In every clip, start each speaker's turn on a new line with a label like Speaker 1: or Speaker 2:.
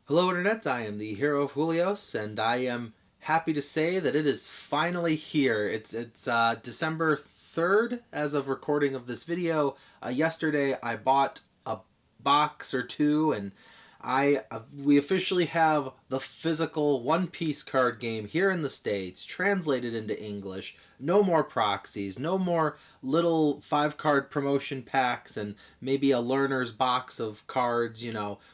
Speaker 1: Hello Internet, I am the hero of Julios, and I am happy to say that it is finally here. It's December 3rd as of recording of this video. Yesterday I bought a box or two, and we officially have the physical One Piece card game here in the States, translated into English. No more proxies, no more little 5 card promotion packs and maybe a learner's box of cards.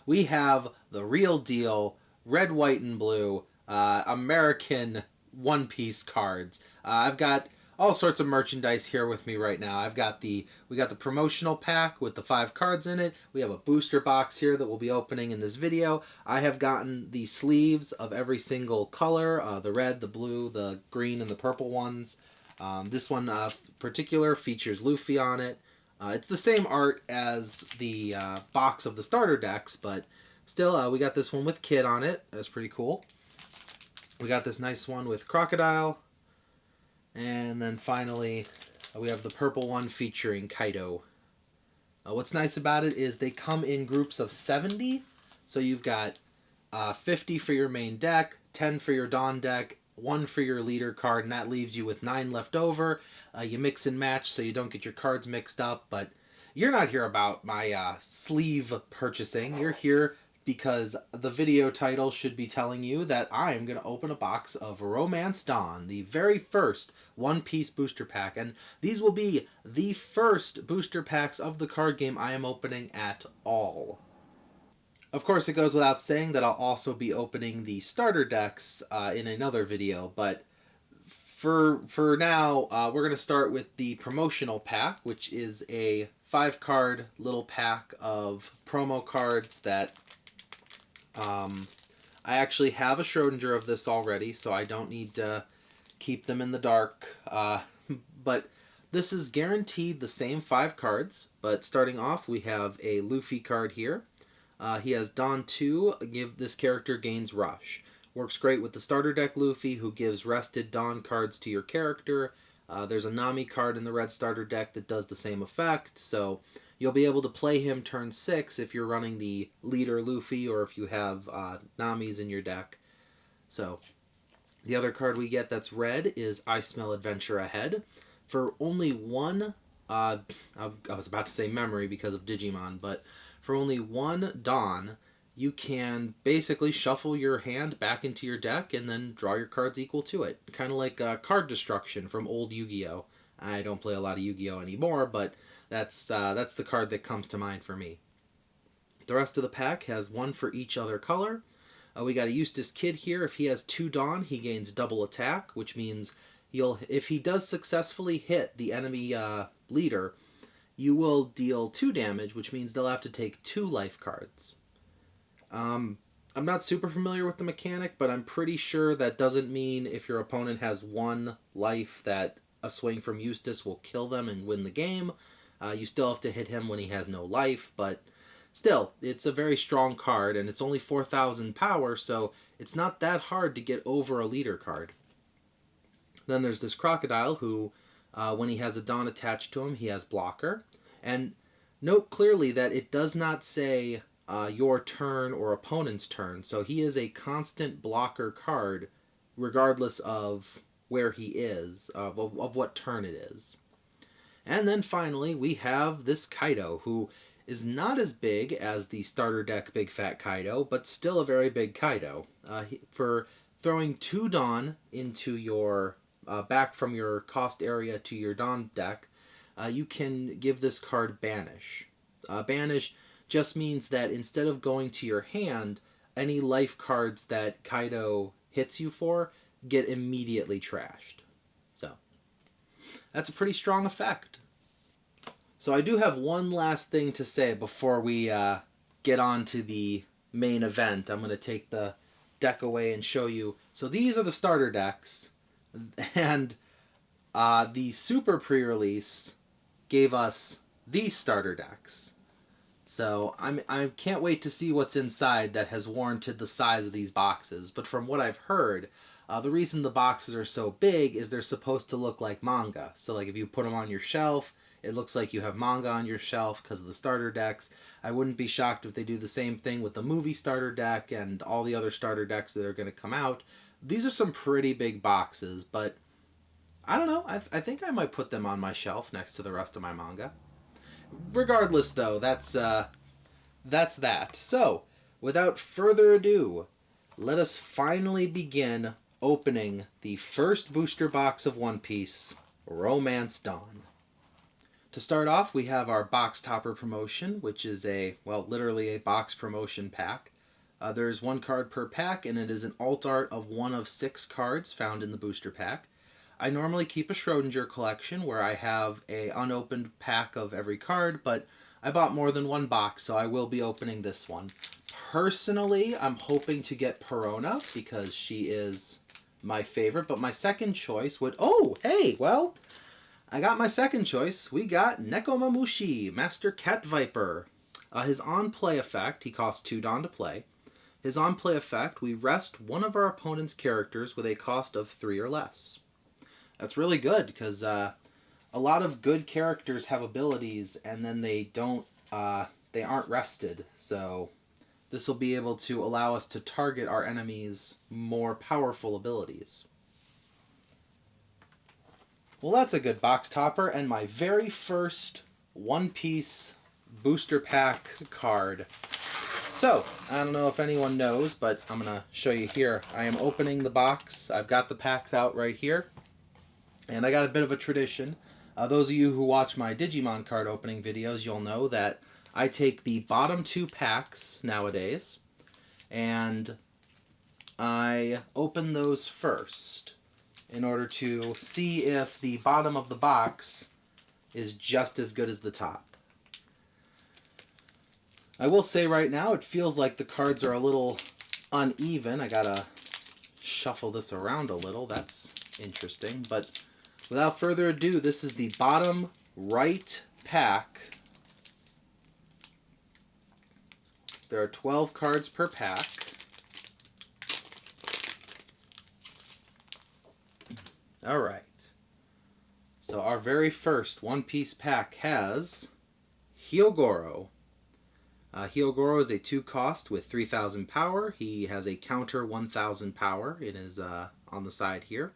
Speaker 1: We have the real deal, red, white, and blue, American One Piece cards. I've got all sorts of merchandise here with me right now. We got the promotional pack with the 5 cards in it. We have a booster box here that we'll be opening in this video. I have gotten the sleeves of every single color, the red, the blue, the green, and the purple ones. This one particular features Luffy on it. It's the same art as the box of the starter decks, but still, we got this one with Kid on it. That's pretty cool. We got this nice one with Crocodile. And then finally, we have the purple one featuring Kaido. What's nice about it is they come in groups of 70. So you've got 50 for your main deck, 10 for your Dawn deck, 1 for your leader card, and that leaves you with 9 left over. You mix and match so you don't get your cards mixed up, but you're not here about my sleeve purchasing. You're here because the video title should be telling you that I am going to open a box of Romance Dawn, the very first One Piece booster pack, and these will be the first booster packs of the card game I am opening at all. Of course, it goes without saying that I'll also be opening the starter decks in another video, but for now, we're going to start with the promotional pack, which is a 5 card little pack of promo cards that I actually have a Schrodinger of this already, so I don't need to keep them in the dark. But this is guaranteed the same 5 cards, but starting off we have a Luffy card here. He has Dawn 2, this character gains Rush. Works great with the starter deck Luffy, who gives rested Dawn cards to your character. There's a Nami card in the red starter deck that does the same effect, so you'll be able to play him turn 6 if you're running the leader Luffy or if you have Namis in your deck. So the other card we get that's red is I Smell Adventure Ahead. For only one, I was about to say memory because of Digimon, but for only one Dawn, you can basically shuffle your hand back into your deck and then draw your cards equal to it. Kind of like card destruction from old Yu-Gi-Oh! I don't play a lot of Yu-Gi-Oh! Anymore, but that's the card that comes to mind for me. The rest of the pack has 1 for each other color. We got a Eustace Kid here. If he has 2 Dawn, he gains double attack, which means if he does successfully hit the enemy leader, you will deal 2 damage, which means they'll have to take 2 life cards. I'm not super familiar with the mechanic, but I'm pretty sure that doesn't mean if your opponent has 1 life that a swing from Eustace will kill them and win the game. You still have to hit him when he has no life, but still, it's a very strong card, and it's only 4,000 power, so it's not that hard to get over a leader card. Then there's this Crocodile who, when he has a Dawn attached to him, he has blocker. And note clearly that it does not say your turn or opponent's turn, so he is a constant blocker card regardless of where he is, of what turn it is. And then finally we have this Kaido, who is not as big as the starter deck Big Fat Kaido, but still a very big Kaido. For throwing 2 Dawn into your back from your cost area to your Dawn deck, you can give this card Banish. Banish just means that instead of going to your hand, any life cards that Kaido hits you for get immediately trashed. So that's a pretty strong effect. So I do have one last thing to say before we get on to the main event. I'm going to take the deck away and show you. So these are the starter decks, and the Super pre-release gave us these starter decks. So I can't wait to see what's inside that has warranted the size of these boxes. But from what I've heard, the reason the boxes are so big is they're supposed to look like manga. So like if you put them on your shelf, It looks like you have manga on your shelf because of the starter decks. I wouldn't be shocked if they do the same thing with the movie starter deck and all the other starter decks that are going to come out. These are some pretty big boxes, but I don't know. I think I might put them on my shelf next to the rest of my manga. Regardless, though, that's that. So, without further ado, let us finally begin opening the first booster box of One Piece, Romance Dawn. To start off, we have our box topper promotion, which is literally a box promotion pack. There's one card per pack, and it is an alt art of one of 6 cards found in the booster pack. I normally keep a Schrodinger collection where I have a unopened pack of every card, but I bought more than one box, so I will be opening this one. Personally, I'm hoping to get Perona because she is my favorite, but my second choice would... Oh, hey, well, I got my second choice. We got Nekomamushi, Master Cat Viper. His on-play effect, he costs 2 Dawn to play. His on-play effect, we rest one of our opponent's characters with a cost of 3 or less. That's really good because a lot of good characters have abilities and then they aren't rested. So this will be able to allow us to target our enemies' more powerful abilities. Well, that's a good box topper and my very first One Piece booster pack card. So, I don't know if anyone knows, but I'm going to show you here. I am opening the box. I've got the packs out right here. And I got a bit of a tradition. Those of you who watch my Digimon card opening videos, you'll know that I take the bottom 2 packs nowadays, and I open those first in order to see if the bottom of the box is just as good as the top. I will say right now, it feels like the cards are a little uneven. I gotta shuffle this around a little. That's interesting, but without further ado, this is the bottom right pack. There are 12 cards per pack. Alright. So our very first One Piece pack has Hyogoro. Hyogoro is a 2 cost with 3,000 power. He has a counter 1,000 power. It is on the side here.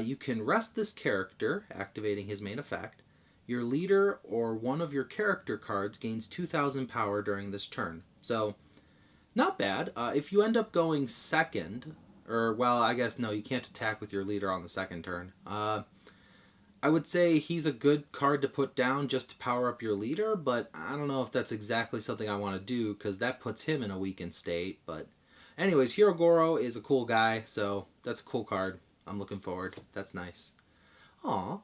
Speaker 1: You can rest this character, activating his main effect. Your leader or one of your character cards gains 2,000 power during this turn. So, not bad. If you end up going second, or, well, I guess no, you can't attack with your leader on the second turn. I would say he's a good card to put down just to power up your leader, but I don't know if that's exactly something I want to do, because that puts him in a weakened state. But anyways, Hyogoro is a cool guy, so that's a cool card. I'm looking forward. That's nice. Aw.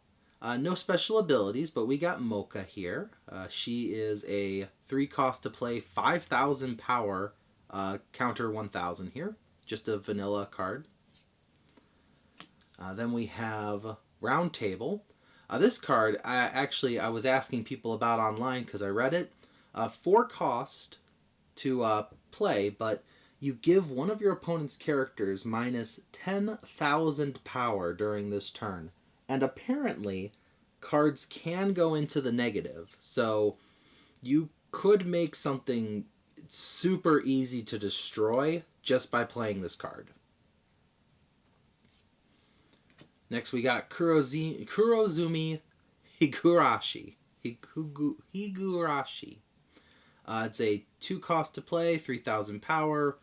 Speaker 1: No special abilities, but we got Mocha here. She is a 3 cost to play, 5,000 power, counter 1,000 here. Just a vanilla card. Then we have Round Table. This card, I was asking people about online because I read it. 4 cost to play, but you give one of your opponent's characters minus 10,000 power during this turn. And apparently, cards can go into the negative. So you could make something super easy to destroy just by playing this card. Next we got Kurozumi Higurashi. Higurashi. It's a 2 cost to play, 3,000 power,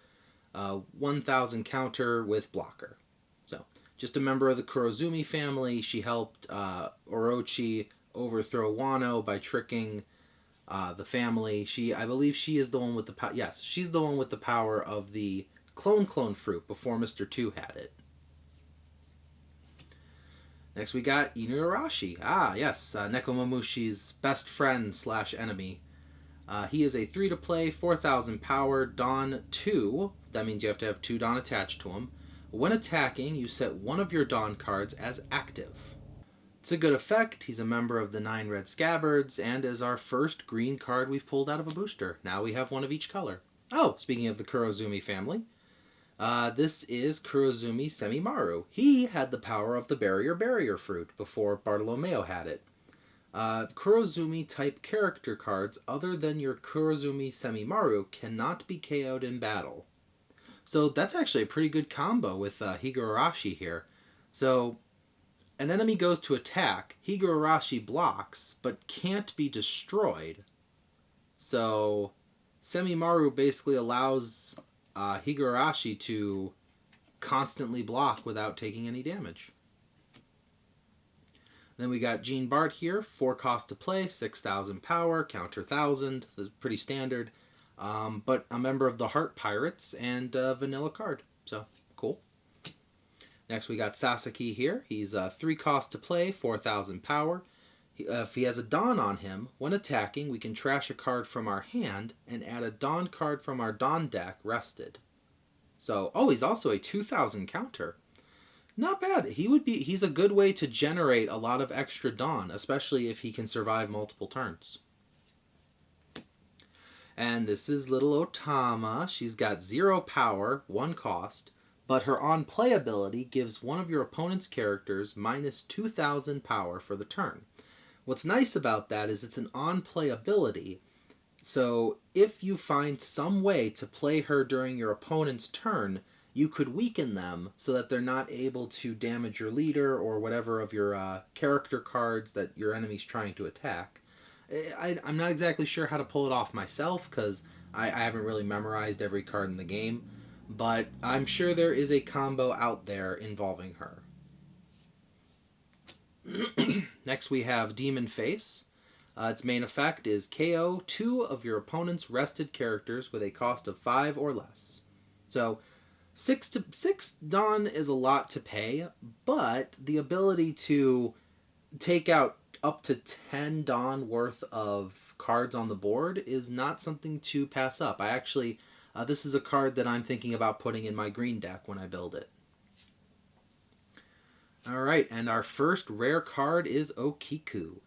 Speaker 1: 1,000 counter with blocker. So, just a member of the Kurozumi family. She helped Orochi overthrow Wano by tricking the family. I believe she is the one with the power. Yes, she's the one with the power of the clone fruit before Mr. 2 had it. Next we got Inuarashi. Ah, yes, Nekomamushi's best friend / enemy. He is a 3 to play, 4,000 power, Dawn 2. That means you have to have 2 Dawn attached to him. When attacking, you set one of your Dawn cards as active. It's a good effect. He's a member of the 9 Red Scabbards, and is our first green card we've pulled out of a booster. Now we have one of each color. Oh, speaking of the Kurozumi family, this is Kurozumi Semimaru. He had the power of the Barrier fruit before Bartolomeo had it. Kurozumi type character cards other than your Kurozumi Semimaru cannot be KO'd in battle. So that's actually a pretty good combo with Higurashi here. So an enemy goes to attack, Higurashi blocks, but can't be destroyed. So Semimaru basically allows Higurashi to constantly block without taking any damage. Then we got Jean Bart here, 4 cost to play, 6,000 power, counter 1,000, pretty standard. But a member of the Heart Pirates and vanilla card, so cool. Next we got Sasaki here. He's 3 cost to play, 4,000 power. If he has a Dawn on him, when attacking, we can trash a card from our hand and add a Dawn card from our Dawn deck rested. So, he's also a 2,000 counter. Not bad. He's a good way to generate a lot of extra Dawn, especially if he can survive multiple turns. And this is little Otama. She's got 0 power, 1 cost, but her on-play ability gives one of your opponent's characters minus 2,000 power for the turn. What's nice about that is it's an on-play ability, so if you find some way to play her during your opponent's turn, you could weaken them so that they're not able to damage your leader or whatever of your character cards that your enemy's trying to attack. I'm not exactly sure how to pull it off myself because I haven't really memorized every card in the game, but I'm sure there is a combo out there involving her. Next we have Demon Face. Its main effect is KO 2 of your opponent's rested characters with a cost of 5 or less. So 6 Dawn is a lot to pay, but the ability to take out up to 10 Dawn worth of cards on the board is not something to pass up. This is a card that I'm thinking about putting in my green deck when I build it. Alright, and our first rare card is Okiku.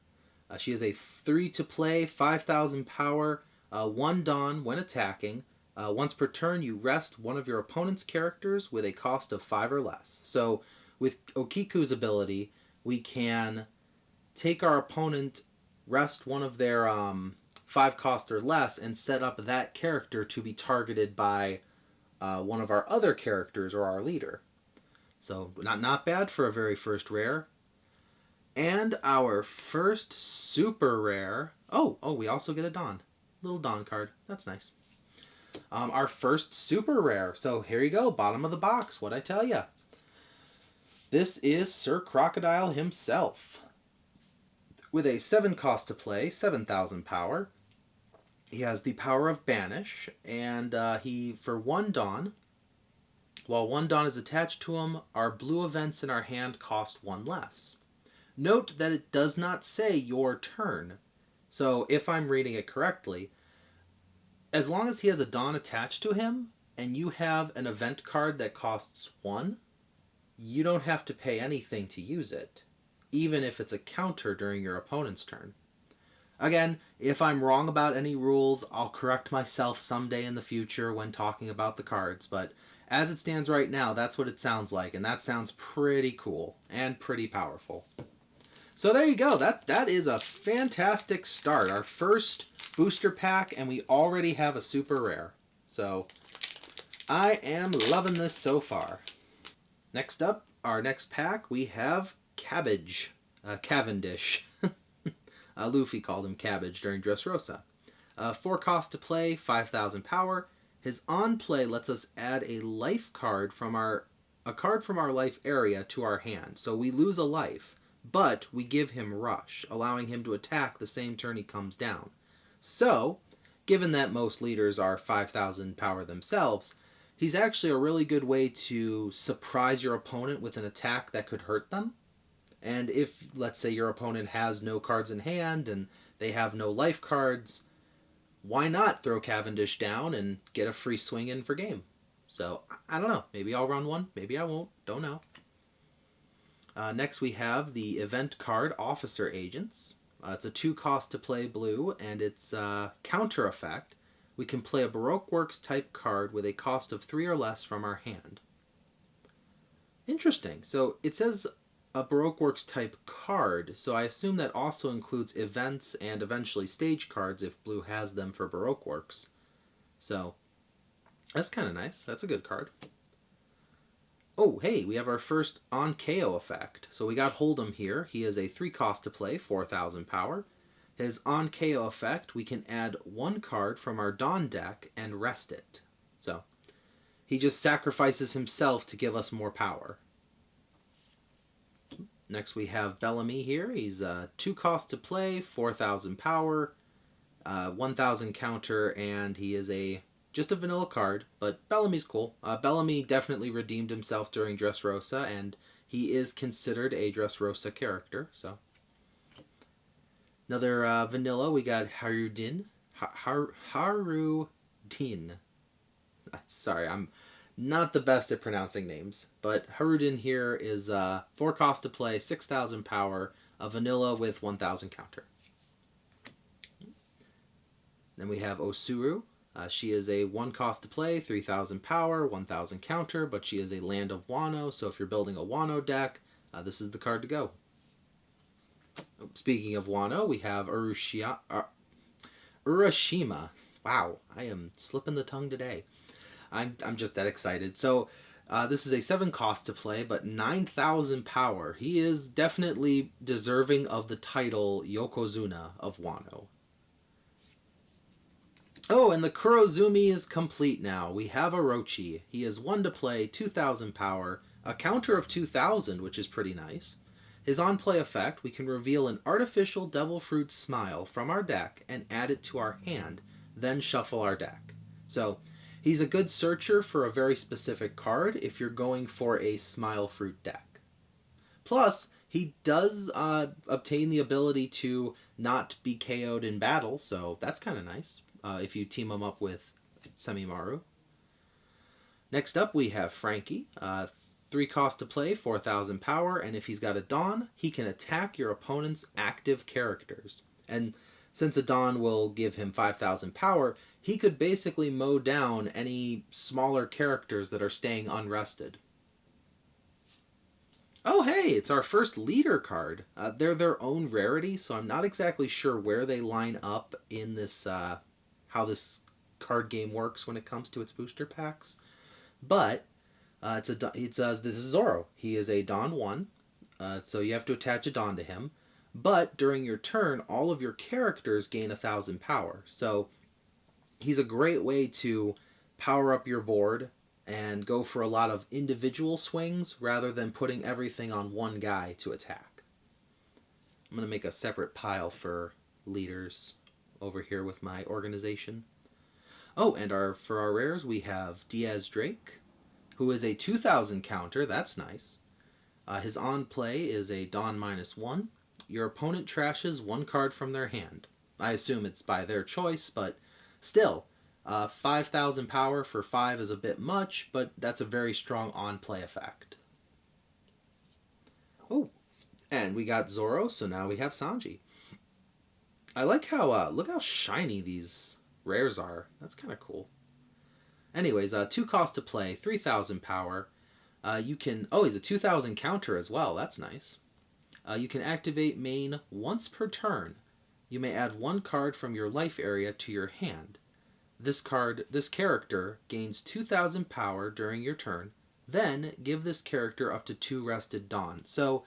Speaker 1: She is a 3 to play, 5,000 power, 1 Dawn when attacking. Once per turn, you rest one of your opponent's characters with a cost of 5 or less. So with Okiku's ability, we can take our opponent, rest one of their 5 cost or less, and set up that character to be targeted by one of our other characters or our leader. So not bad for a very first rare. And our first super rare. We also get a Dawn. Little Dawn card. That's nice. Our first super rare. So here you go. Bottom of the box. What'd I tell ya? This is Sir Crocodile himself. With a 7 cost to play, 7,000 power. He has the power of Banish. And for 1 Dawn, while 1 Dawn is attached to him, our blue events in our hand cost 1 less. Note that it does not say your turn. So if I'm reading it correctly, as long as he has a Dawn attached to him and you have an event card that costs 1, you don't have to pay anything to use it, even if it's a counter during your opponent's turn. Again, if I'm wrong about any rules, I'll correct myself someday in the future when talking about the cards, but as it stands right now, that's what it sounds like, and that sounds pretty cool and pretty powerful. So there you go. That is a fantastic start. Our first booster pack, and we already have a super rare. So I am loving this so far. Next up, our next pack, we have Cabbage. Cavendish. Luffy called him Cabbage during Dressrosa. 4 cost to play, 5,000 power. His on play lets us add a life card from a card from our life area to our hand. So we lose a life, but we give him Rush, allowing him to attack the same turn he comes down. So, given that most leaders are 5,000 power themselves, he's actually a really good way to surprise your opponent with an attack that could hurt them. And if, let's say, your opponent has no cards in hand and they have no life cards, why not throw Cavendish down and get a free swing in for game? So, I don't know. Maybe I'll run one. Maybe I won't. Don't know. Next we have the event card Officer Agents. It's a 2 cost to play blue, and it's counter effect. We can play a Baroque Works type card with a cost of 3 or less from our hand. Interesting. So it says a Baroque Works type card, so I assume that also includes events and eventually stage cards if blue has them for Baroque Works. So that's kind of nice. That's a good card. Oh, hey, we have our first on KO effect. So we got Hold'em here. He is a 3 cost to play, 4,000 power. His on KO effect, we can add 1 card from our Dawn deck and rest it. So he just sacrifices himself to give us more power. Next we have Bellamy here. He's 2 cost to play, 4,000 power, 1,000 counter, and he is just a vanilla card, but Bellamy's cool. Bellamy definitely redeemed himself during Dressrosa, and he is considered a Dressrosa character. So another vanilla, we got Harudin. Harudin. Sorry, I'm not the best at pronouncing names, but Harudin here is 4 cost to play, 6,000 power, a vanilla with 1,000 counter. Then we have Osuru. She is a 1 cost to play, 3,000 power, 1,000 counter, but she is a Land of Wano, so if you're building a Wano deck, this is the card to go. Speaking of Wano, we have Urashima. Wow, I am slipping the tongue today. I'm just that excited. So this is a 7 cost to play, but 9,000 power. He is definitely deserving of the title Yokozuna of Wano. Oh, and the Kurozumi is complete now. We have Orochi. He is 1 to play, 2,000 power, a counter of 2,000, which is pretty nice. His on-play effect, we can reveal an artificial Devil Fruit Smile from our deck and add it to our hand, then shuffle our deck. So he's a good searcher for a very specific card if you're going for a Smile Fruit deck. Plus, he does obtain the ability to not be KO'd in battle, so that's kind of nice. If you team him up with Semimaru. Next up we have Frankie. 3 cost to play, 4,000 power, and if he's got a Dawn, he can attack your opponent's active characters. And since a Dawn will give him 5,000 power, he could basically mow down any smaller characters that are staying unrested. Oh hey, it's our first leader card. They're their own rarity, so I'm not exactly sure where they line up in this how this card game works when it comes to its booster packs. But this is Zoro. He is a Dawn 1, so you have to attach a Dawn to him. But during your turn, all of your characters gain 1,000 power. So he's a great way to power up your board and go for a lot of individual swings rather than putting everything on one guy to attack. I'm going to make a separate pile for leaders over here with my organization. Oh, and for our rares, we have Diaz Drake, who is a 2,000 counter. That's nice. His on play is a Dawn -1. Your opponent trashes 1 card from their hand. I assume it's by their choice, but still, 5,000 power for 5 is a bit much, but that's a very strong on-play effect. Oh, and we got Zoro, so now we have Sanji. I like how, look how shiny these rares are. That's kind of cool. Anyways, 2 cost to play, 3,000 power. He's a 2,000 counter as well. That's nice. You can activate main once per turn. You may add 1 card from your life area to your hand. This character gains 2,000 power during your turn. Then give this character up to 2 rested Dawn. So,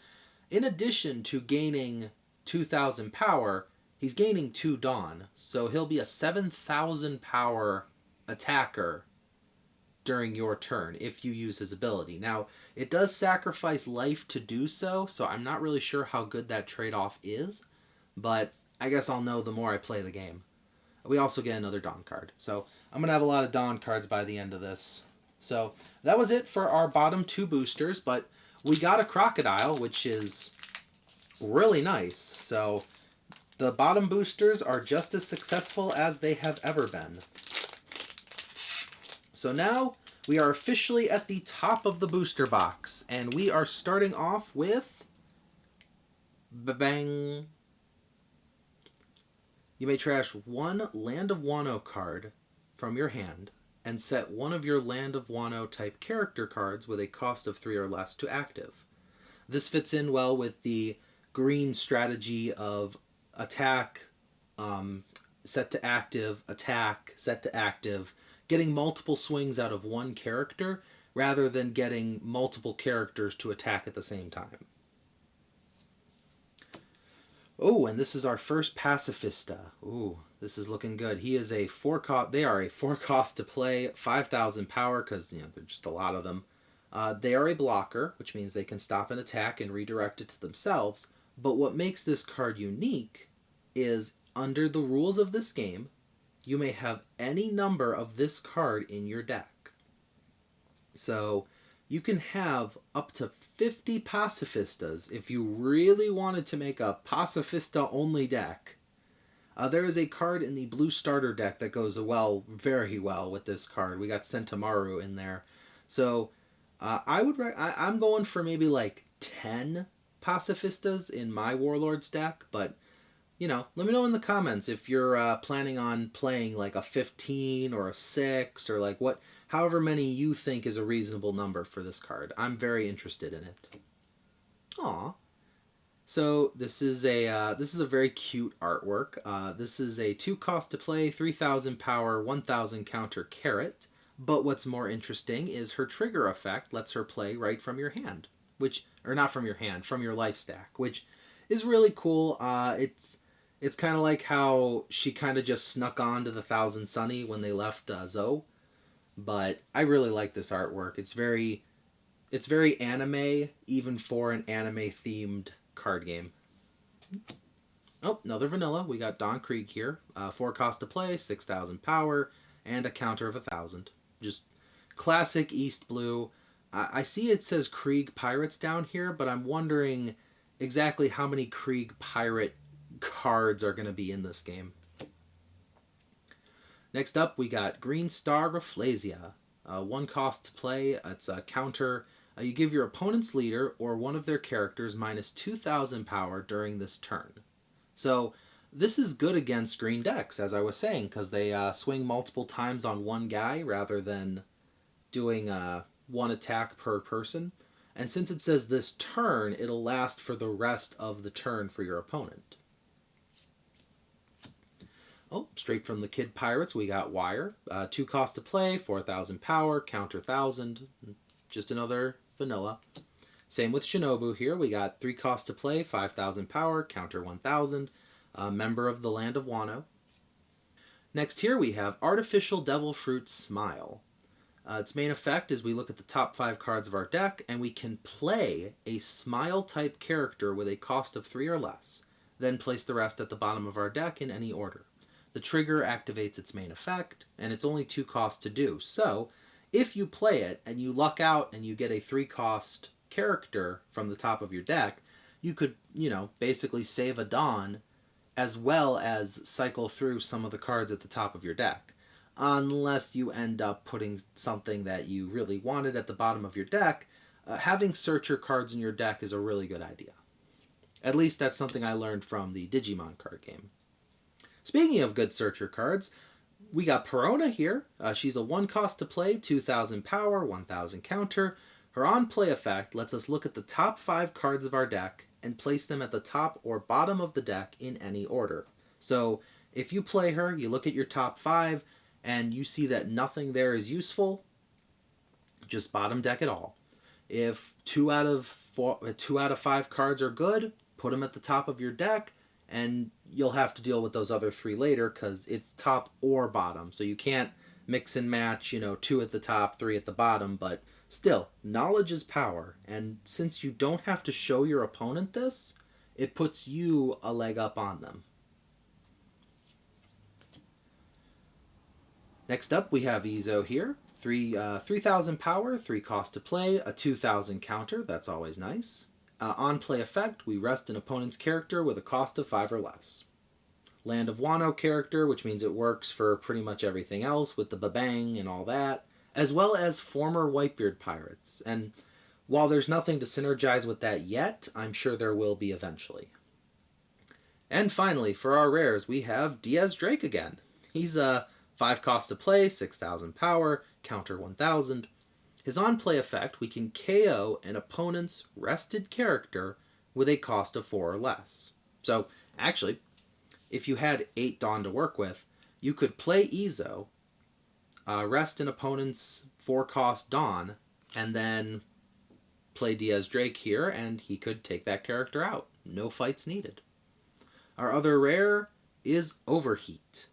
Speaker 1: in addition to gaining 2,000 power, he's gaining 2 Dawn. So he'll be a 7,000 power attacker during your turn if you use his ability. Now, it does sacrifice life to do so, so I'm not really sure how good that trade-off is, but I guess I'll know the more I play the game. We also get another Dawn card, so I'm going to have a lot of Dawn cards by the end of this. So that was it for our bottom 2 boosters, but we got a Crocodile, which is really nice. So the bottom boosters are just as successful as they have ever been. So now we are officially at the top of the booster box, and we are starting off with bang. You may trash 1 Land of Wano card from your hand and set 1 of your Land of Wano type character cards with a cost of 3 or less to active. This fits in well with the green strategy of attack, set to active, attack, set to active, getting multiple swings out of one character rather than getting multiple characters to attack at the same time. Oh, and this is our first pacifista. Ooh, this is looking good. He is a 4 cost. They are a 4 cost to play, 5,000 power because there's just a lot of them. They are a blocker, which means they can stop an attack and redirect it to themselves. But what makes this card unique is under the rules of this game, you may have any number of this card in your deck. So you can have up to 50 pacifistas if you really wanted to make a pacifista only deck. There is a card in the blue starter deck that goes very well with this card. We got Sentamaru in there. So I'm going for maybe like 10 pacifistas in my Warlords deck, but let me know in the comments if you're planning on playing like a 15 or a 6 or like however many you think is a reasonable number for this card. I'm very interested in it. Aw. So this is a very cute artwork. This is a 2 cost to play, 3,000 power, 1,000 counter carrot. But what's more interesting is her trigger effect lets her play right from your hand, or not from your hand, from your life stack, which is really cool. It's kind of like how she kind of just snuck on to the Thousand Sunny when they left Zoe. But I really like this artwork. It's very anime, even for an anime-themed card game. Oh, another vanilla. We got Don Krieg here. 4 cost to play, 6,000 power, and a counter of 1,000. Just classic East Blue. I see it says Krieg Pirates down here, but I'm wondering exactly how many Krieg Pirate cards are going to be in this game. Next up, we got Green Star Rafflesia. 1 cost to play. It's a counter. You give your opponent's leader or one of their characters minus 2,000 power during this turn. So this is good against green decks, as I was saying, because they swing multiple times on one guy rather than doing one attack per person. And since it says this turn, it'll last for the rest of the turn for your opponent. Oh, straight from the Kid Pirates, we got Wire. 2 cost to play, 4,000 power, counter 1,000. Just another vanilla. Same with Shinobu here. We got 3 cost to play, 5,000 power, counter 1,000. Member of the Land of Wano. Next here we have Artificial Devil Fruit Smile. Its main effect is we look at the top 5 cards of our deck and we can play a Smile type character with a cost of 3 or less. Then place the rest at the bottom of our deck in any order. The trigger activates its main effect, and it's only 2 costs to do. So, if you play it and you luck out and you get a 3 cost character from the top of your deck, you could, basically save a Dawn as well as cycle through some of the cards at the top of your deck. Unless you end up putting something that you really wanted at the bottom of your deck, having searcher cards in your deck is a really good idea. At least that's something I learned from the Digimon card game. Speaking of good searcher cards, we got Perona here. She's a 1 cost to play, 2,000 power, 1,000 counter. Her on-play effect lets us look at the top 5 cards of our deck and place them at the top or bottom of the deck in any order. So if you play her, you look at your top 5, and you see that nothing there is useful, just bottom deck it all. If 2 out of 5 cards are good, put them at the top of your deck, and you'll have to deal with those other 3 later because it's top or bottom. So you can't mix and match, 2 at the top, 3 at the bottom, but still, knowledge is power. And since you don't have to show your opponent this, it puts you a leg up on them. Next up, we have Izo here. 3,000 power, 3 cost to play, a 2,000 counter. That's always nice. On-play effect, we rest an opponent's character with a cost of 5 or less. Land of Wano character, which means it works for pretty much everything else with the babang and all that, as well as former Whitebeard pirates. And while there's nothing to synergize with that yet, I'm sure there will be eventually. And finally, for our rares, we have Diaz Drake again. He's a 5 cost to play, 6,000 power, counter 1,000. His on-play effect, we can KO an opponent's rested character with a cost of 4 or less. So, actually, if you had 8 Dawn to work with, you could play Ezo, rest an opponent's 4-cost Dawn, and then play Diaz Drake here, and he could take that character out. No fights needed. Our other rare is Overheat.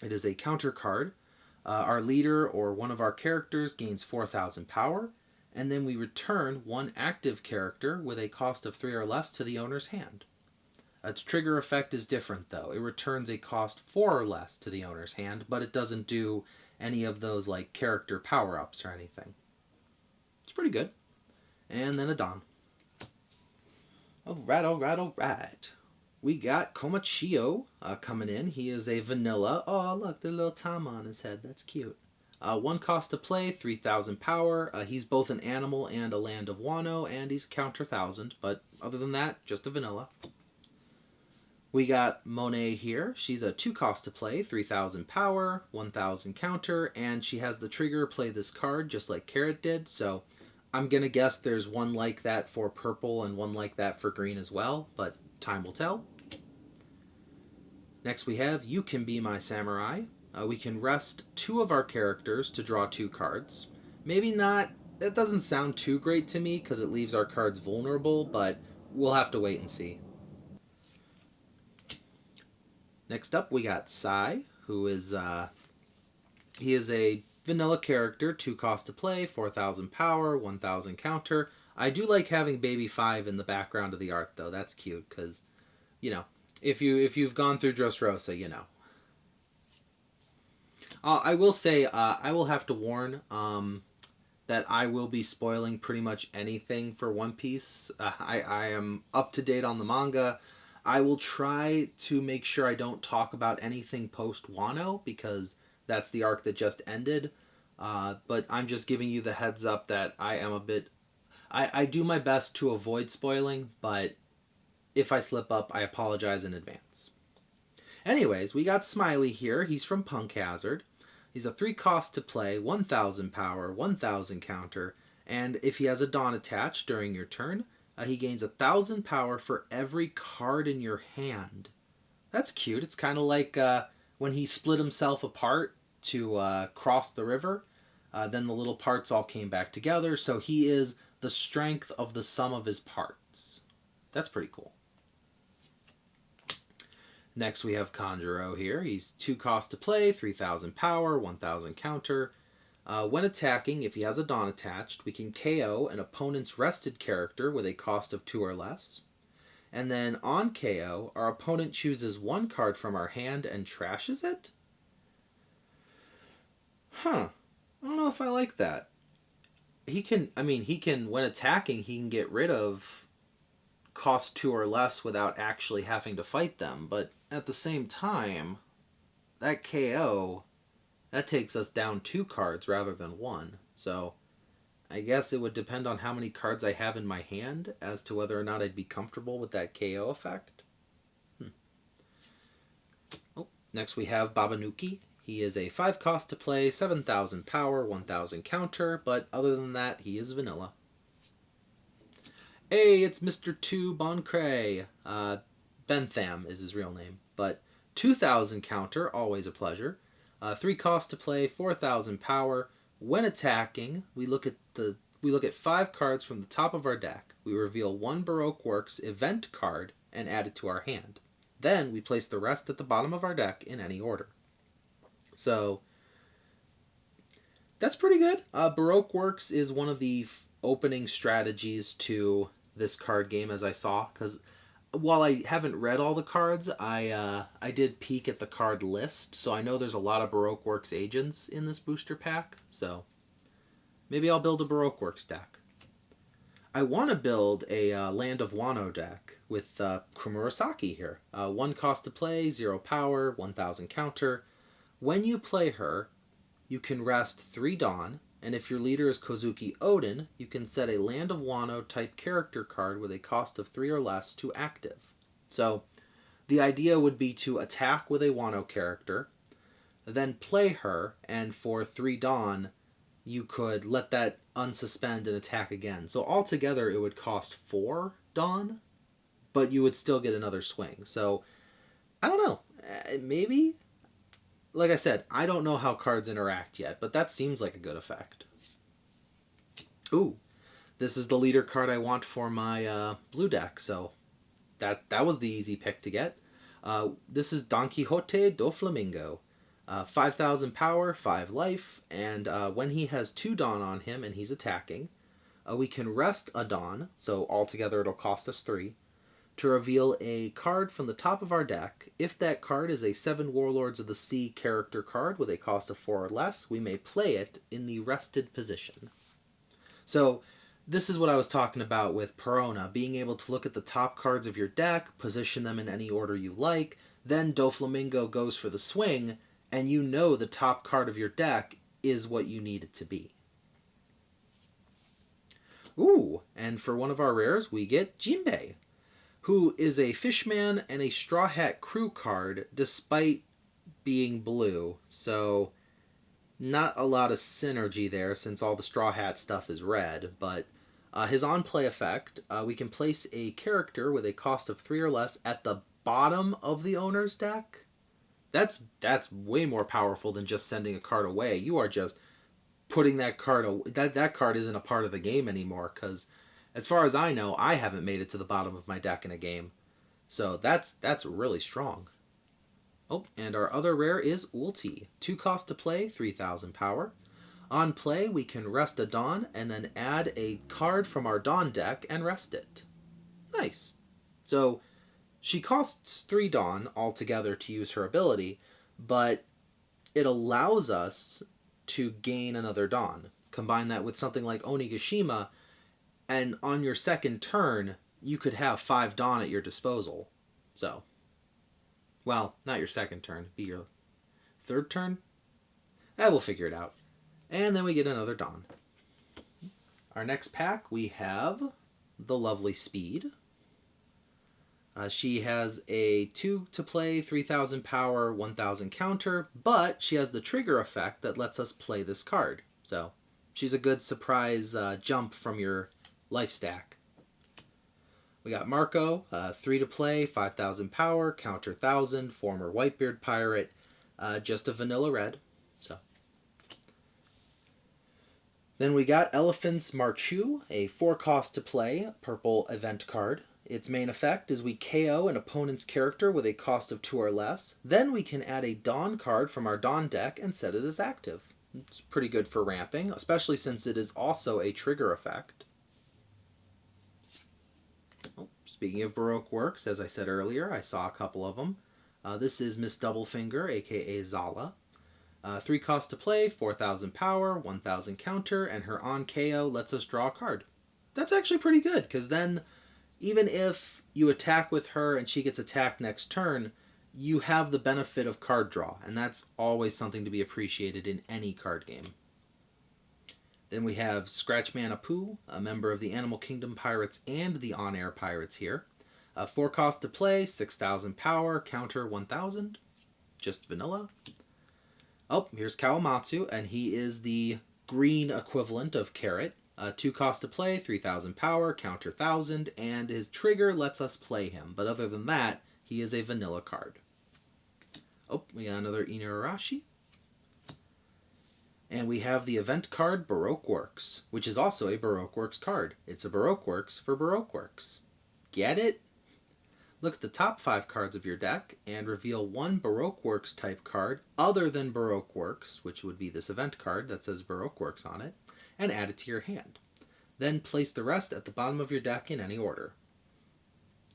Speaker 1: It is a counter card. Our leader or one of our characters gains 4,000 power, and then we return one active character with a cost of 3 or less to the owner's hand. Its trigger effect is different, though. It returns a cost 4 or less to the owner's hand, but it doesn't do any of those like character power-ups or anything. It's pretty good. And then a Dawn. Alright. We got Komachio coming in. He is a vanilla. Oh, look, the little Tama on his head. That's cute. 1 cost to play, 3,000 power. He's both an animal and a land of Wano, and he's counter 1,000. But other than that, just a vanilla. We got Monet here. She's a 2 cost to play, 3,000 power, 1,000 counter, and she has the trigger play this card just like Carrot did. So I'm going to guess there's one like that for purple and one like that for green as well, but time will tell. Next we have You Can Be My Samurai. We can rest 2 of our characters to draw 2 cards. Maybe not, that doesn't sound too great to me because it leaves our cards vulnerable, but we'll have to wait and see. Next up we got Sai, who is, he is a vanilla character, 2 cost to play, 4,000 power, 1,000 counter. I do like having Baby 5 in the background of the art though, that's cute, because, you know, if you've gone through Dressrosa, you know. I will say, I will have to warn that I will be spoiling pretty much anything for One Piece. I am up to date on the manga. I will try to make sure I don't talk about anything post-Wano, because that's the arc that just ended. But I'm just giving you the heads up that I am a bit... I do my best to avoid spoiling, but if I slip up, I apologize in advance. Anyways, we got Smiley here. He's from Punk Hazard. He's a 3 cost to play, 1,000 power, 1,000 counter, and if he has a Dawn attached during your turn, he gains 1,000 power for every card in your hand. That's cute. It's kind of like when he split himself apart to cross the river. Then the little parts all came back together, so he is the strength of the sum of his parts. That's pretty cool. Next we have Kanjuro here. He's 2 cost to play, 3,000 power, 1,000 counter. When attacking, if he has a Dawn attached, we can KO an opponent's rested character with a cost of 2 or less. And then on KO, our opponent chooses 1 card from our hand and trashes it? Huh. I don't know if I like that. He can, when attacking, he can get rid of cost 2 or less without actually having to fight them, but at the same time, that KO, that takes us down 2 cards rather than 1, so I guess it would depend on how many cards I have in my hand as to whether or not I'd be comfortable with that KO effect. Oh, next we have Babanuki. He is a 5 cost to play, 7,000 power, 1,000 counter, but other than that, he is vanilla. Hey, it's Mr. 2 Boncray. Bentham is his real name, but 2,000 counter, always a pleasure. 3 cost to play, 4,000 power. When attacking, we look at 5 cards from the top of our deck. We reveal 1 Baroque Works event card and add it to our hand. Then we place the rest at the bottom of our deck in any order. So that's pretty good. Baroque Works is one of the opening strategies to this card game, as I saw, because while I haven't read all the cards, I did peek at the card list, so I know there's a lot of Baroque Works agents in this booster pack, so maybe I'll build a Baroque Works deck. I want to build a Land of Wano deck with Kumurasaki here. 1 cost to play, 0 power, 1,000 counter. When you play her, you can rest 3 Dawn, and if your leader is Kozuki Odin, you can set a Land of Wano type character card with a cost of 3 or less to active. So the idea would be to attack with a Wano character, then play her, and for 3 Dawn, you could let that unsuspend and attack again. So altogether it would cost 4 Dawn, but you would still get another swing. So I don't know. Maybe, like I said, I don't know how cards interact yet, but that seems like a good effect. Ooh, this is the leader card I want for my blue deck, so that was the easy pick to get. This is Don Quixote do Flamingo. 5,000 power, 5 life, and when he has 2 Dawn on him and he's attacking, we can rest a Dawn, so altogether it'll cost us 3, to reveal a card from the top of our deck. If that card is a 7 Warlords of the Sea character card with a cost of 4 or less, we may play it in the rested position. So this is what I was talking about with Perona, being able to look at the top cards of your deck, position them in any order you like, then Doflamingo goes for the swing, and you know the top card of your deck is what you need it to be. Ooh, and for one of our rares, we get Jinbei, who is a Fishman and a Straw Hat Crew card, despite being blue. So not a lot of synergy there, since all the Straw Hat stuff is red, but his on-play effect, we can place a character with a cost of 3 or less at the bottom of the owner's deck. That's way more powerful than just sending a card away. You are just putting that card away. That card isn't a part of the game anymore, because as far as I know, I haven't made it to the bottom of my deck in a game. So that's really strong. Oh, and our other rare is Ulti. 2 cost to play, 3,000 power. On play, we can rest a Dawn and then add a card from our Dawn deck and rest it. Nice. So she costs 3 Dawn altogether to use her ability, but it allows us to gain another Dawn. Combine that with something like Onigashima, and on your second turn, you could have 5 Dawn at your disposal. So, well, not your second turn, be your third turn? We'll figure it out. And then we get another Dawn. Our next pack, we have the lovely Speed. She has a 2 to play, 3,000 power, 1,000 counter, but she has the trigger effect that lets us play this card. So she's a good surprise jump from your life stack. We got Marco, 3 to play, 5,000 power, counter 1,000, former Whitebeard pirate, just a vanilla red. So then we got Elephant's Marchu, a 4 cost to play, purple event card. Its main effect is we KO an opponent's character with a cost of 2 or less. Then we can add a Dawn card from our Dawn deck and set it as active. It's pretty good for ramping, especially since it is also a trigger effect. Oh, speaking of Baroque works, as I said earlier, I saw a couple of them. This is Miss Doublefinger, aka Zala. 3 cost to play, 4,000 power, 1,000 counter, and her on KO lets us draw a card. That's actually pretty good, because then even if you attack with her and she gets attacked next turn, you have the benefit of card draw, and that's always something to be appreciated in any card game. Then we have Scratchman Apu, a member of the Animal Kingdom Pirates and the On Air Pirates here. 4 cost to play, 6,000 power, counter 1,000, just vanilla. Oh, here's Kawamatsu, and he is the green equivalent of Carrot. 2 cost to play, 3,000 power, counter 1,000, and his trigger lets us play him. But other than that, he is a vanilla card. Oh, we got another Inuarashi. And we have the event card Baroque Works, which is also a Baroque Works card. It's a Baroque Works for Baroque Works. Get it? Look at the top 5 cards of your deck and reveal 1 Baroque Works type card other than Baroque Works, which would be this event card that says Baroque Works on it, and add it to your hand. Then place the rest at the bottom of your deck in any order.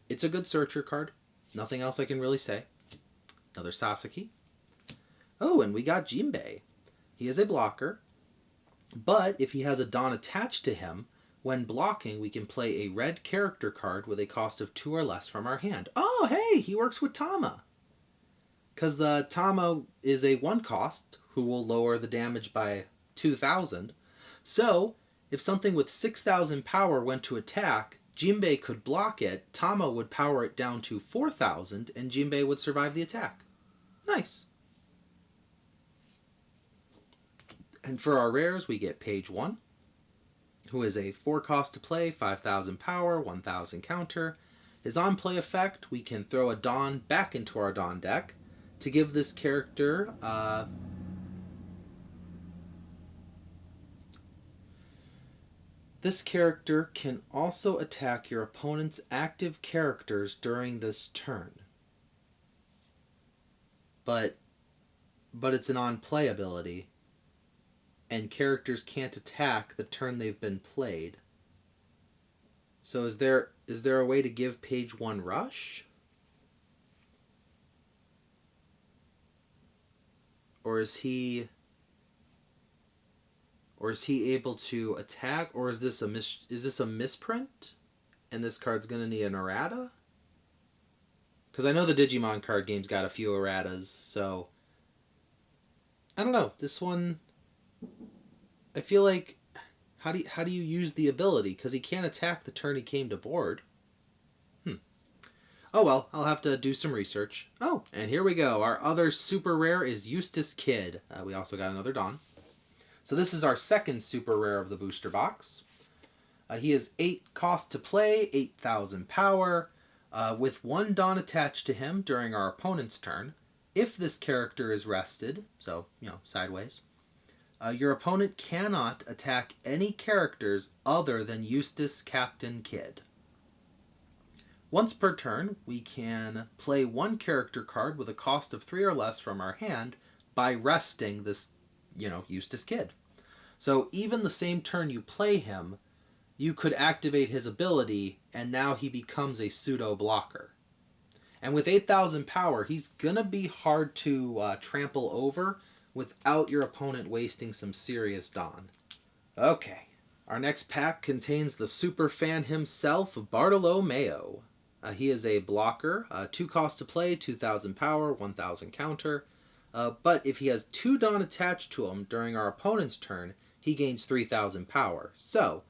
Speaker 1: It's a good searcher card. Nothing else I can really say. Another Sasaki. Oh, and we got Jinbei. He is a blocker, but if he has a Dawn attached to him, when blocking, we can play a red character card with a cost of 2 or less from our hand. Oh, hey, he works with Tama. Because the Tama is a 1 cost, who will lower the damage by 2,000. So, if something with 6,000 power went to attack, Jinbei could block it, Tama would power it down to 4,000, and Jinbei would survive the attack. Nice. And for our rares, we get Page 1, who is a 4 cost to play, 5,000 power, 1,000 counter. His on-play effect, we can throw a Dawn back into our Dawn deck to give this character this character can also attack your opponent's active characters during this turn. But it's an on-play ability, and characters can't attack the turn they've been played. So is there a way to give Page 1 Rush? Or is he able to attack, or is this a misprint and this card's going to need an errata? Cuz I know the Digimon card game's got a few erratas, so I don't know. This one, I feel like, how do you use the ability? Because he can't attack the turn he came to board. Oh well, I'll have to do some research. Oh, and here we go. Our other super rare is Eustace Kid. We also got another Dawn. So this is our second super rare of the booster box. He is 8 cost to play, 8,000 power, with 1 Dawn attached to him during our opponent's turn. If this character is rested, so, sideways, your opponent cannot attack any characters other than Eustace Captain Kidd. Once per turn, we can play 1 character card with a cost of 3 or less from our hand by resting this, Eustace Kid. So even the same turn you play him, you could activate his ability, and now he becomes a pseudo blocker. And with 8,000 power, he's gonna be hard to trample over without your opponent wasting some serious Dawn. Okay, our next pack contains the super fan himself, Bartolomeo. He is a blocker, 2 cost to play, 2,000 power, 1,000 counter. But if he has 2 Dawn attached to him during our opponent's turn, he gains 3,000 power. So,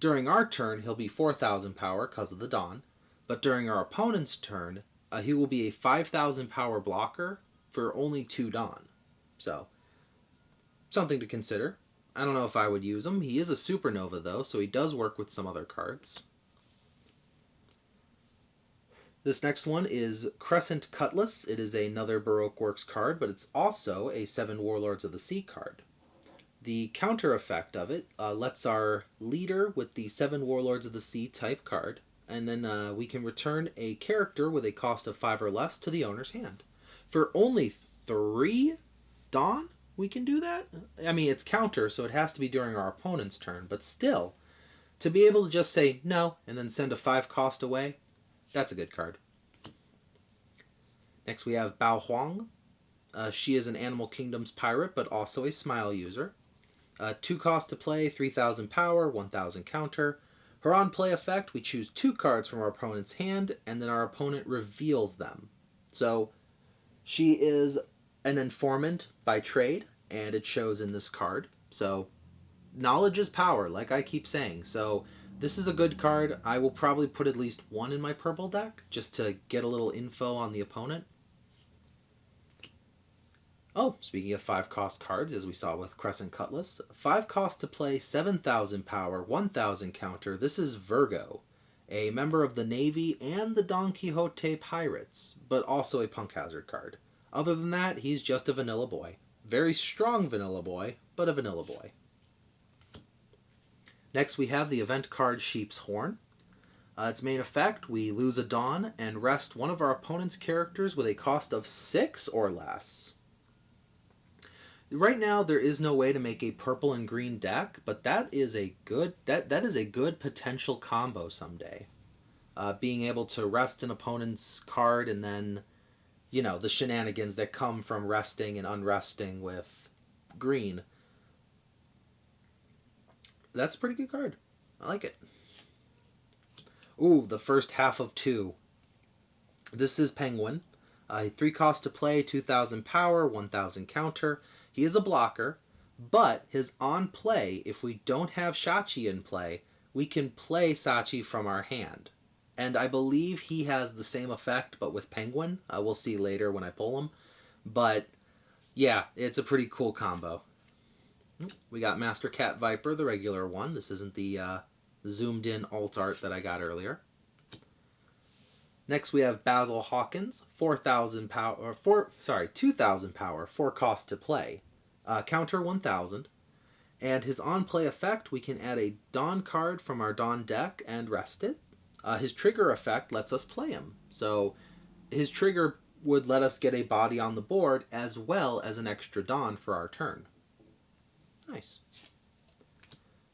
Speaker 1: during our turn, he'll be 4,000 power because of the Dawn. But during our opponent's turn, he will be a 5,000 power blocker for only 2 Dawn. So, something to consider. I don't know if I would use him. He is a supernova though, so he does work with some other cards. This next one is Crescent Cutlass. It is another Baroque Works card, but it's also a 7 Warlords of the Sea card. The counter effect of it lets our leader with the 7 Warlords of the Sea type card, and then we can return a character with a cost of 5 or less to the owner's hand. For only 3 Dawn, we can do that? I mean, it's counter, so it has to be during our opponent's turn, but still, to be able to just say no and then send a 5 cost away, that's a good card. Next we have Bao Huang. She is an Animal Kingdoms pirate, but also a Smile user. 2 cost to play, 3,000 power, 1,000 counter. Her on-play effect, we choose 2 cards from our opponent's hand, and then our opponent reveals them. So, she is an informant by trade, and it shows in this card. So, knowledge is power, like I keep saying. So, this is a good card. I will probably put at least 1 in my purple deck, just to get a little info on the opponent. Oh, speaking of 5 cost cards, as we saw with Crescent Cutlass, 5 cost to play, 7,000 power, 1,000 counter. This is Virgo, a member of the Navy and the Don Quixote Pirates, but also a Punk Hazard card. Other than that, he's just a vanilla boy. Very strong vanilla boy, but a vanilla boy. Next we have the event card Sheep's Horn. Its main effect, we lose a Dawn and rest one of our opponent's characters with a cost of 6 or less. Right now there is no way to make a purple and green deck, but that is a good potential combo someday. Being able to rest an opponent's card and then, the shenanigans that come from resting and unresting with green. That's a pretty good card. I like it. Ooh, the first half of 2. This is Penguin. 3 cost to play, 2,000 power, 1,000 counter. He is a blocker, but his on play, if we don't have Shachi in play, we can play Sachi from our hand. And I believe he has the same effect, but with Penguin. We'll see later when I pull him. But, yeah, it's a pretty cool combo. We got Master Cat Viper, the regular one. This isn't the zoomed in alt art that I got earlier. Next we have Basil Hawkins, 4,000 power, or 2,000 power, 4 cost to play. Counter 1,000. And his on-play effect, we can add a Dawn card from our Dawn deck and rest it. His trigger effect lets us play him. So his trigger would let us get a body on the board as well as an extra Dawn for our turn. Nice.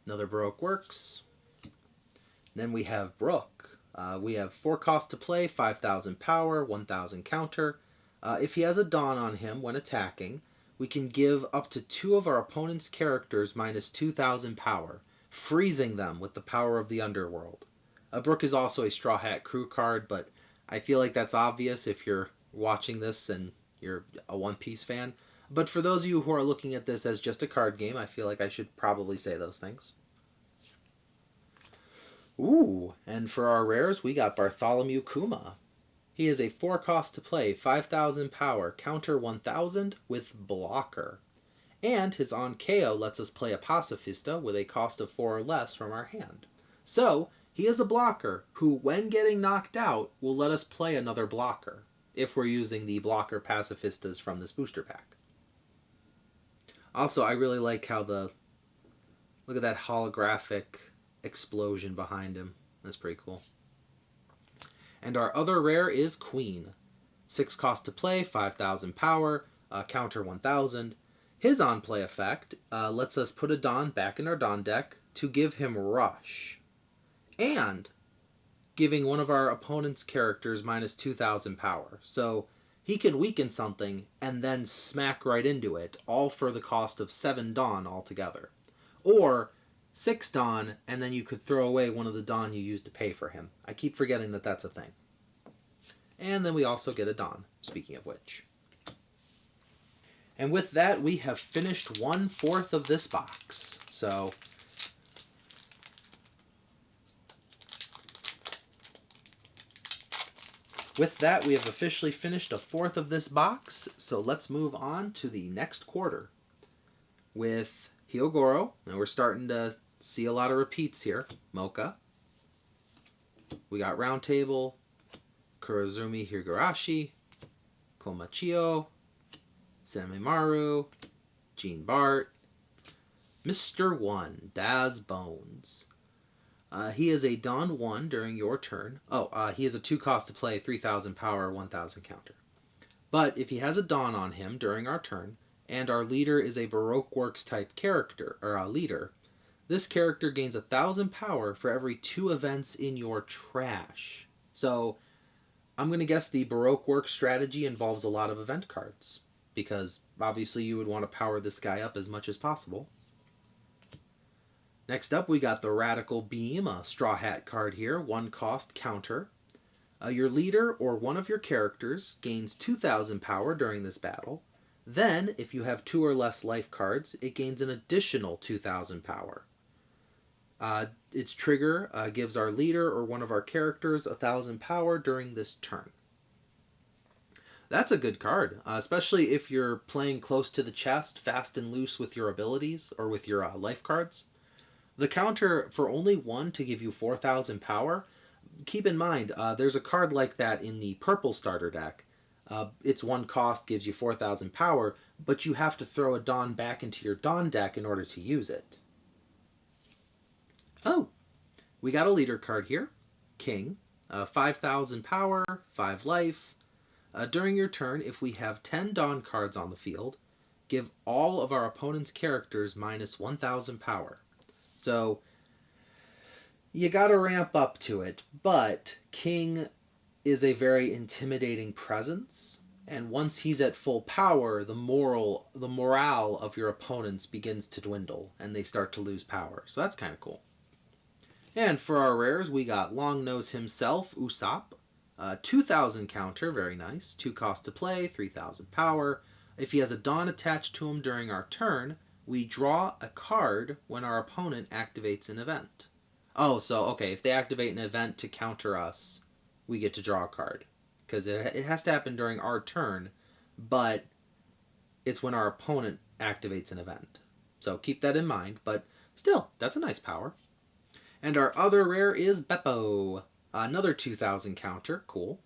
Speaker 1: Another Baroque Works. Then we have Brook. We have 4 cost to play, 5,000 power, 1,000 counter. If he has a Dawn on him when attacking, we can give up to 2 of our opponent's characters minus 2,000 power, freezing them with the power of the underworld. Brook is also a Straw Hat Crew card, but I feel like that's obvious if you're watching this and you're a One Piece fan. But for those of you who are looking at this as just a card game, I feel like I should probably say those things. Ooh, and for our rares, we got Bartholomew Kuma. He is a 4 cost to play, 5,000 power, counter 1,000 with blocker. And his on KO lets us play a Pacifista with a cost of 4 or less from our hand. So, he is a blocker who, when getting knocked out, will let us play another blocker, if we're using the blocker Pacifistas from this booster pack. Also, I really like how look at that holographic explosion behind him. That's pretty cool. And our other rare is Queen. 6 cost to play, 5,000 power, counter 1,000. His on-play effect lets us put a Dawn back in our Dawn deck to give him Rush. And giving one of our opponent's characters minus 2,000 power. So he can weaken something and then smack right into it, all for the cost of 7 Dawn altogether. Or 6 Dawn, and then you could throw away one of the Dawn you used to pay for him. I keep forgetting that that's a thing. And then we also get a Dawn, speaking of which. And with that, we have finished 1/4 of this box. So with that, we have officially finished 1/4 of this box. So let's move on to the next quarter with Hyogoro. And we're starting to see a lot of repeats here. Mocha. We got Round Table, Kurozumi Higurashi, Komachio, Samemaru, Jean Bart, Mr. 1, Daz Bones. He is a Dawn 1 during your turn. He is a 2 cost to play, 3,000 power, 1,000 counter. But if he has a Dawn on him during our turn, and our leader is a Baroque Works type character, or a leader, this character gains 1,000 power for every 2 events in your trash. So I'm going to guess the Baroque Works strategy involves a lot of event cards, because obviously you would want to power this guy up as much as possible. Next up, we got the Radical Beam, a Straw Hat card here, 1 cost counter. Your leader or one of your characters gains 2,000 power during this battle. Then, if you have 2 or less life cards, it gains an additional 2,000 power. Its trigger gives our leader or one of our characters 1,000 power during this turn. That's a good card, especially if you're playing close to the chest, fast and loose with your abilities or with your life cards. The counter for only 1 to give you 4,000 power, keep in mind, there's a card like that in the purple starter deck. Its 1 cost gives you 4,000 power, but you have to throw a Dawn back into your Dawn deck in order to use it. Oh, we got a leader card here, King, 5,000 power, 5 life. During your turn, if we have 10 Dawn cards on the field, give all of our opponent's characters minus 1,000 power. So you gotta ramp up to it, but King is a very intimidating presence, and once he's at full power, the morale of your opponents begins to dwindle, and they start to lose power. So that's kind of cool. And for our rares, we got Longnose himself, Usopp. 2,000 counter, very nice. 2 cost to play, 3,000 power. If he has a Dawn attached to him during our turn, we draw a card when our opponent activates an event. Oh, so, okay, if they activate an event to counter us, we get to draw a card. Because it has to happen during our turn, but it's when our opponent activates an event. So keep that in mind, but still, that's a nice power. And our other rare is Beppo. Another 2,000 counter. Cool.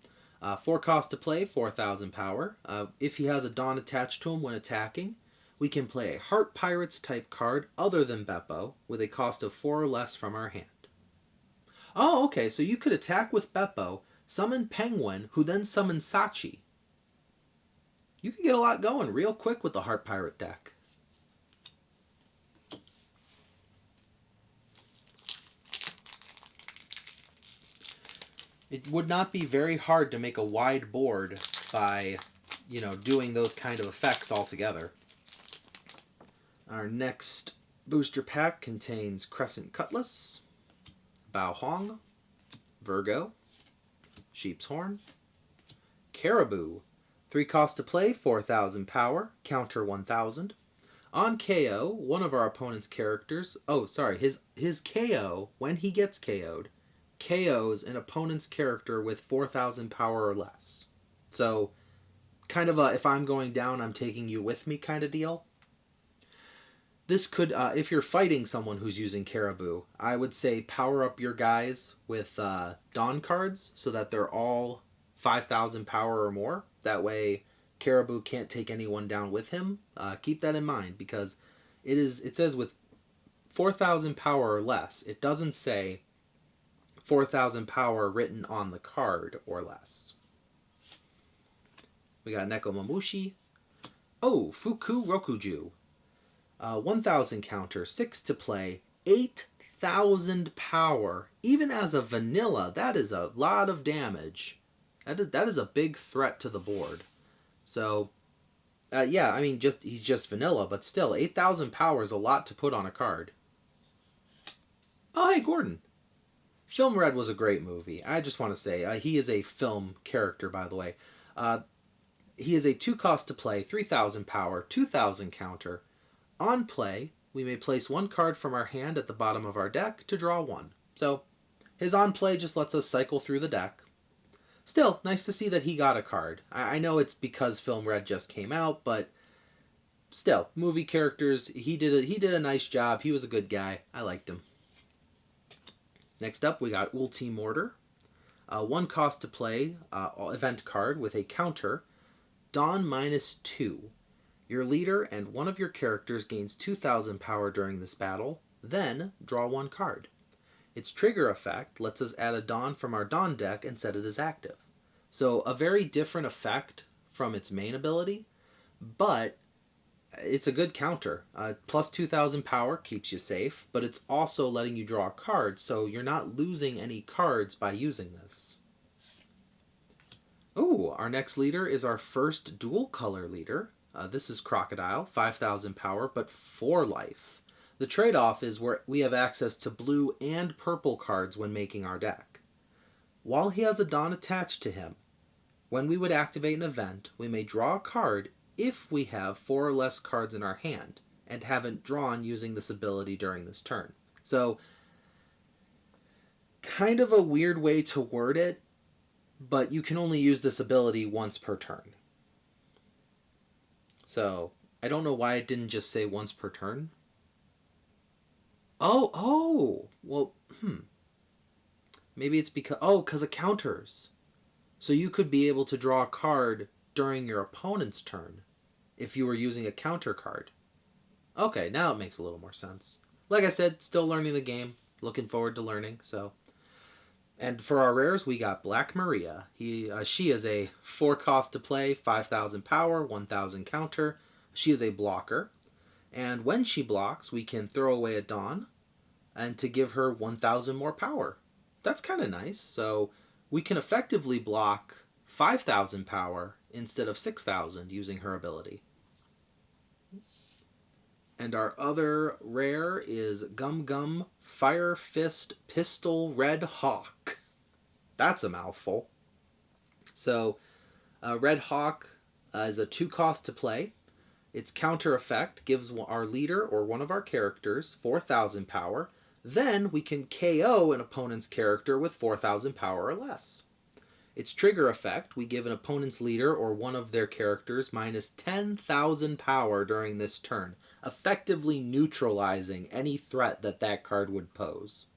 Speaker 1: 4 cost to play, 4,000 power. If he has a Dawn attached to him when attacking, we can play a Heart Pirates type card other than Beppo with a cost of 4 or less from our hand. Oh, okay, so you could attack with Beppo, summon Penguin, who then summons Sachi. You could get a lot going real quick with the Heart Pirate deck. It would not be very hard to make a wide board by, doing those kind of effects all together. Our next booster pack contains Crescent Cutlass, Bao Hong, Virgo, Sheep's Horn, Caribou. 3 cost to play, 4,000 power, counter 1,000. On KO, one of our opponent's characters, his KO, when he gets KO'd, KOs an opponent's character with 4,000 power or less. So, kind of a if I'm going down, I'm taking you with me kind of deal. This could, if you're fighting someone who's using Caribou, I would say power up your guys with Dawn cards so that they're all 5,000 power or more. That way, Caribou can't take anyone down with him. Keep that in mind because it says with 4,000 power or less. It doesn't say 4,000 power written on the card or less. We got Nekomamushi. Oh, Fuku Rokuju. 1,000 counter, 6 to play, 8,000 power. Even as a vanilla, that is a lot of damage. That is a big threat to the board. So, yeah, I mean, he's just vanilla, but still, 8,000 power is a lot to put on a card. Oh, hey, Gordon. Film Red was a great movie. I just want to say, he is a film character, by the way. He is a 2 cost to play, 3,000 power, 2,000 counter. On play, we may place 1 card from our hand at the bottom of our deck to draw 1. So, his on play just lets us cycle through the deck. Still, nice to see that he got a card. I know it's because Film Red just came out, but still, movie characters, he did a nice job. He was a good guy. I liked him. Next up, we got Ulti Mortar. 1 cost to play, event card with a counter, Dawn -2. Your leader and one of your characters gains 2,000 power during this battle, then draw 1 card. Its trigger effect lets us add a Dawn from our Dawn deck and set it as active. So a very different effect from its main ability, but it's a good counter. Plus 2,000 power keeps you safe, but it's also letting you draw a card, so you're not losing any cards by using this. Ooh, our next leader is our first dual color leader. This is Crocodile, 5,000 power, but 4 life. The trade-off is where we have access to blue and purple cards when making our deck. While he has a Dawn attached to him, when we would activate an event, we may draw a card if we have 4 or less cards in our hand and haven't drawn using this ability during this turn. So, kind of a weird way to word it, but you can only use this ability once per turn. So, I don't know why it didn't just say once per turn. Well, maybe it's because of counters. So you could be able to draw a card during your opponent's turn if you were using a counter card. Okay, now it makes a little more sense. Like I said, still learning the game. Looking forward to learning, so. And for our rares, we got Black Maria. She is a 4 cost to play, 5,000 power, 1,000 counter. She is a blocker. And when she blocks, we can throw away a Dawn and to give her 1,000 more power. That's kind of nice. So we can effectively block 5,000 power instead of 6,000 using her ability. And our other rare is Gum Gum Fire Fist Pistol Red Hawk. That's a mouthful. So, Red Hawk is a 2 cost to play. Its counter effect gives our leader or one of our characters 4,000 power. Then we can KO an opponent's character with 4,000 power or less. Its trigger effect, we give an opponent's leader or one of their characters minus 10,000 power during this turn, effectively neutralizing any threat that that card would pose.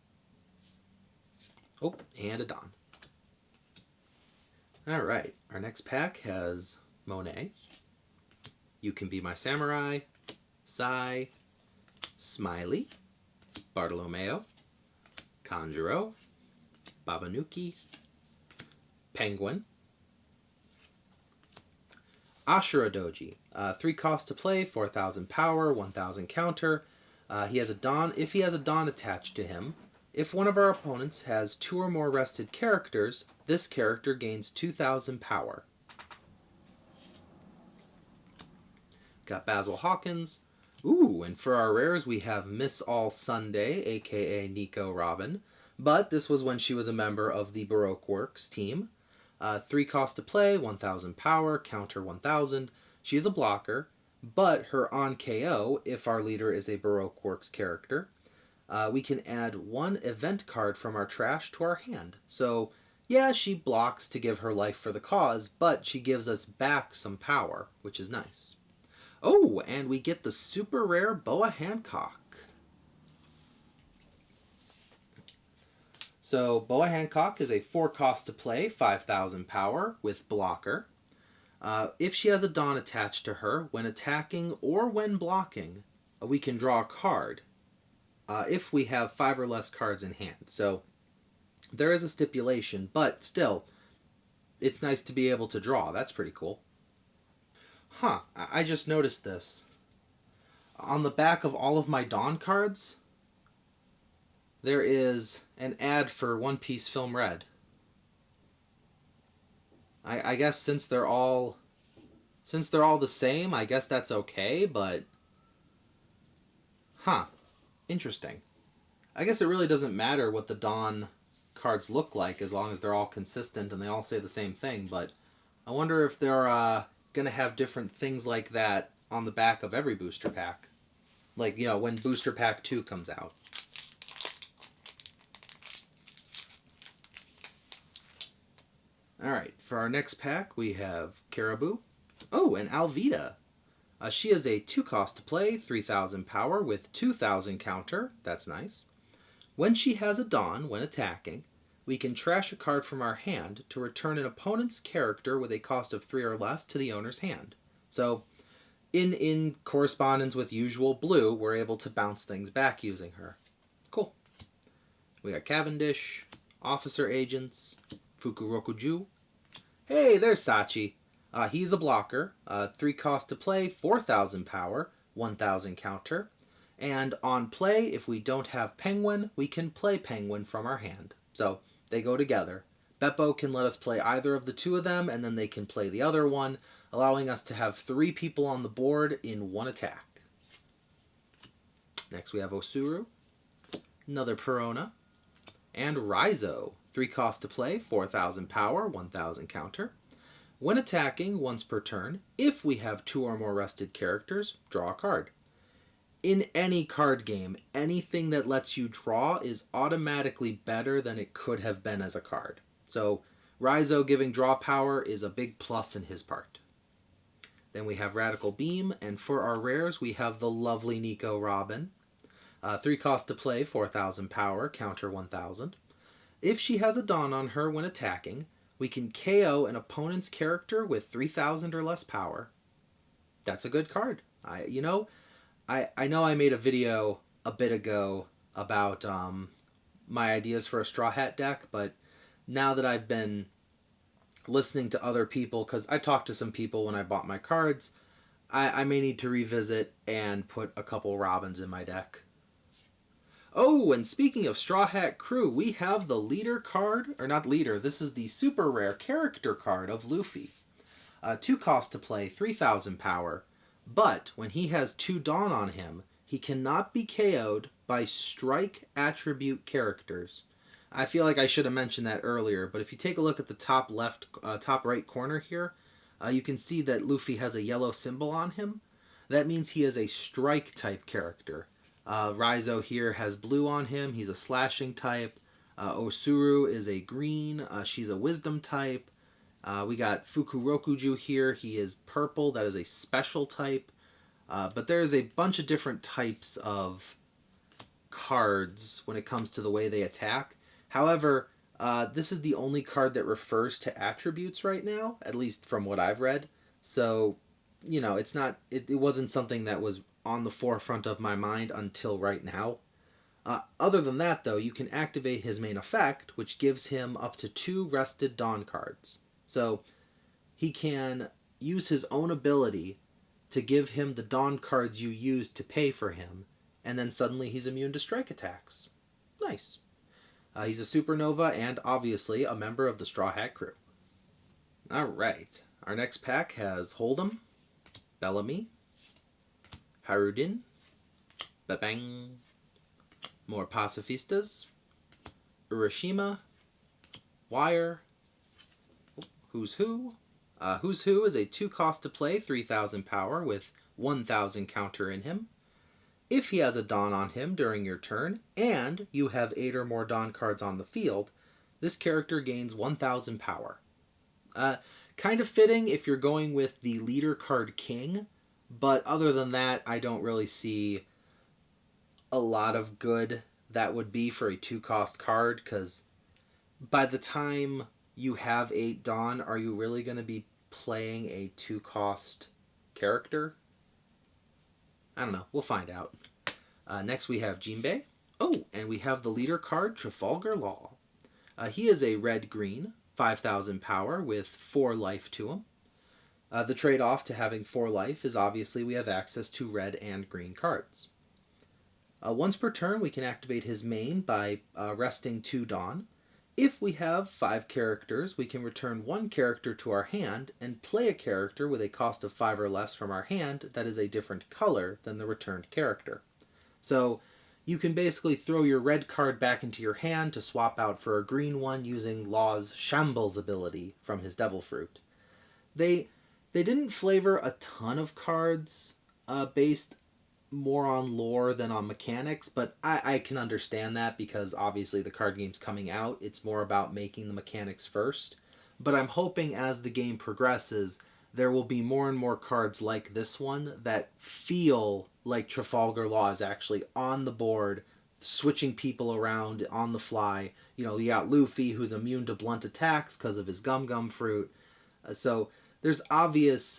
Speaker 1: Oh, and a Don. Alright, our next pack has Monet, You Can Be My Samurai, Sai, Smiley, Bartolomeo, Kanjuro, Babanuki, Penguin, Ashura Doji. 3 cost to play, 4,000 power, 1,000 counter. He has a Don. If he has a Don attached to him, if one of our opponents has 2 or more rested characters, this character gains 2,000 power. Got Basil Hawkins. Ooh, and for our rares we have Miss All Sunday, aka Nico Robin. But this was when she was a member of the Baroque Works team. 3 cost to play, 1,000 power, counter 1,000. She is a blocker, but her on KO, if our leader is a Baroque Works character, we can add 1 event card from our trash to our hand. So, yeah, she blocks to give her life for the cause, but she gives us back some power, which is nice. Oh, and we get the super rare Boa Hancock. So Boa Hancock is a 4 cost to play, 5,000 power with blocker. If she has a Don attached to her, when attacking or when blocking, we can draw a card if we have 5 or less cards in hand. So there is a stipulation, but still, it's nice to be able to draw. That's pretty cool. Huh, I just noticed this. On the back of all of my Dawn cards, there is an ad for One Piece Film Red. I guess since they're all the same, I guess that's okay, but huh, interesting. I guess it really doesn't matter what the Dawn cards look like as long as they're all consistent and they all say the same thing, but I wonder if they're going to have different things like that on the back of every booster pack. Like, you know, when Booster Pack 2 comes out. Alright, for our next pack we have Caribou. Oh, and Alvida. She is a 2 cost to play, 3,000 power with 2,000 counter. That's nice. When she has a Dawn when attacking, we can trash a card from our hand to return an opponent's character with a cost of 3 or less to the owner's hand. So, in correspondence with usual blue, we're able to bounce things back using her. Cool. We got Cavendish, Officer Agents, Fukurokuju. Hey, there's Sachi. He's a blocker. 3 cost to play, 4,000 power, 1,000 counter. And on play, if we don't have Penguin, we can play Penguin from our hand. So, they go together. Beppo can let us play either of the 2 of them, and then they can play the other one, allowing us to have 3 people on the board in 1 attack. Next we have Osuru, another Perona, and Raizo. 3 cost to play, 4,000 power, 1,000 counter. When attacking, once per turn, if we have 2 or more rested characters, draw a card. In any card game, anything that lets you draw is automatically better than it could have been as a card. So, Raizo giving draw power is a big plus in his part. Then we have Radical Beam, and for our rares, we have the lovely Nico Robin. 3 cost to play, 4,000 power, counter 1,000. If she has a Dawn on her when attacking, we can KO an opponent's character with 3,000 or less power. That's a good card. I know I made a video a bit ago about my ideas for a Straw Hat deck, but now that I've been listening to other people, because I talked to some people when I bought my cards, I may need to revisit and put a couple Robins in my deck. Oh, and speaking of Straw Hat Crew, we have the leader card, or not leader, this is the super rare character card of Luffy. 2 cost to play, 3,000 power, but when he has 2 Dawn on him, he cannot be KO'd by strike attribute characters. I feel like I should have mentioned that earlier, but if you take a look at the top right corner here, you can see that Luffy has a yellow symbol on him. That means he is a strike type character. Raizo here has blue on him. He's a slashing type. Osuru is a green. She's a wisdom type. We got Fukurokuju here. He is purple. That is a special type. But there's a bunch of different types of cards when it comes to the way they attack. However, this is the only card that refers to attributes right now, at least from what I've read. So, it's not. It wasn't something that was on the forefront of my mind until right now. Other than that, though, you can activate his main effect, which gives him up to 2 rested Dawn cards. So he can use his own ability to give him the Dawn cards you used to pay for him, and then suddenly he's immune to strike attacks. Nice. He's a supernova and obviously a member of the Straw Hat crew. Alright, our next pack has Hold'em, Bellamy, Harudin, Babang, more Pacifistas, Urashima, Wire, Who's Who. Who's Who is a 2-cost to play, 3,000 power with 1,000 counter in him. If he has a Dawn on him during your turn, and you have 8 or more Dawn cards on the field, this character gains 1,000 power. Kind of fitting if you're going with the leader card King, but other than that, I don't really see a lot of good that would be for a 2-cost card, because by the time you have 8 Dawn, are you really going to be playing a 2-cost character? I don't know. We'll find out. Next we have Jinbei. Oh, and we have the leader card, Trafalgar Law. He is a red-green, 5,000 power with 4 life to him. The trade-off to having 4 life is obviously we have access to red and green cards. Once per turn, we can activate his main by resting 2 Dawn. If we have 5 characters, we can return 1 character to our hand and play a character with a cost of 5 or less from our hand that is a different color than the returned character. So you can basically throw your red card back into your hand to swap out for a green one using Law's Shambles ability from his Devil Fruit. They didn't flavor a ton of cards based more on lore than on mechanics, but I can understand that because obviously the card game's coming out. It's more about making the mechanics first. But I'm hoping as the game progresses, there will be more and more cards like this one that feel like Trafalgar Law is actually on the board, switching people around on the fly. You got Luffy, who's immune to blunt attacks because of his Gum Fruit. So there's obvious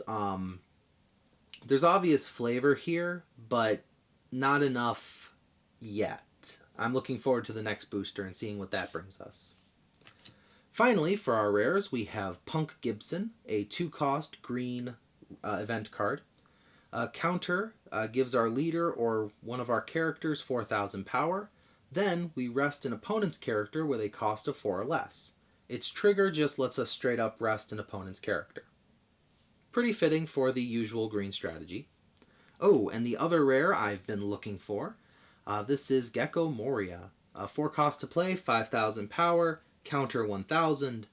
Speaker 1: flavor here, but not enough yet. I'm looking forward to the next booster and seeing what that brings us. Finally, for our rares, we have Punk Gibson, a 2-cost green event card. Counter gives our leader or one of our characters 4,000 power. Then we rest an opponent's character with a cost of 4 or less. Its trigger just lets us straight up rest an opponent's character. Pretty fitting for the usual green strategy. Oh, and the other rare I've been looking for, this is Gecko Moria. 4 cost to play, 5,000 power, counter 1,000.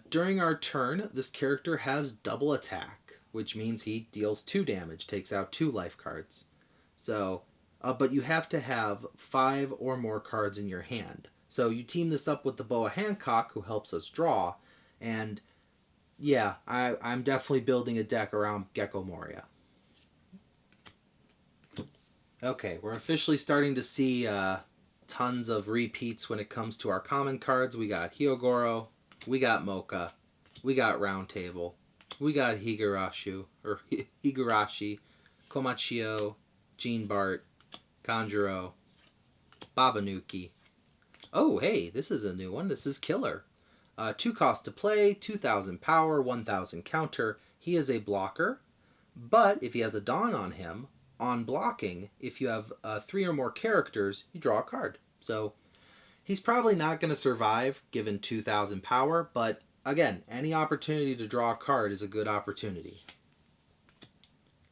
Speaker 1: During our turn, this character has double attack, which means he deals 2 damage, takes out 2 life cards. So, but you have to have 5 or more cards in your hand. So you team this up with the Boa Hancock, who helps us draw, and yeah, I'm definitely building a deck around Gecko Moria. Okay, we're officially starting to see tons of repeats when it comes to our common cards. We got Hyogoro, we got Mocha, we got Round Table, we got Higurashi, Komachio, Jean Bart, Kanjuro, Babanuki. Oh, hey, this is a new one. This is Killer. 2 cost to play, 2,000 power, 1,000 counter. He is a blocker, but if he has a Dawn on him, on blocking, if you have 3 or more characters, you draw a card. So he's probably not going to survive given 2,000 power, but again, any opportunity to draw a card is a good opportunity.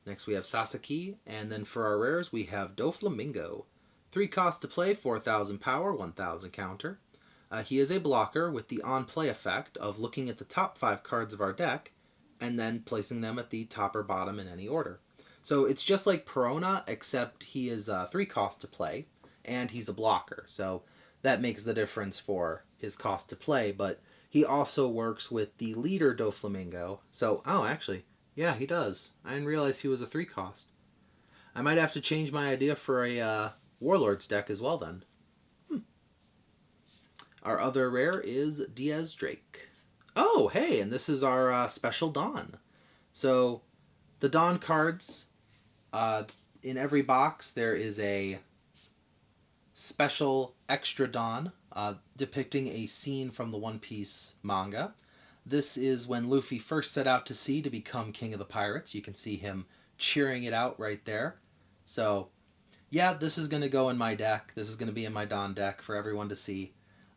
Speaker 1: Next we have Sasaki, and then for our rares we have Doflamingo. 3 cost to play, 4,000 power, 1,000 counter. He is a blocker with the on-play effect of looking at the top 5 cards of our deck and then placing them at the top or bottom in any order. So it's just like Perona, except he is 3 cost to play, and he's a blocker. So that makes the difference for his cost to play, but he also works with the leader Doflamingo. So, oh, actually, yeah, he does. I didn't realize he was a 3 cost. I might have to change my idea for a Warlords deck as well then. Our other rare is Diaz Drake. Oh, hey, and this is our special Dawn. So, the Dawn cards, in every box there is a special extra Dawn depicting a scene from the One Piece manga. This is when Luffy first set out to sea to become King of the Pirates. You can see him cheering it out right there. So, yeah, this is going to go in my deck. This is going to be in my Dawn deck for everyone to see.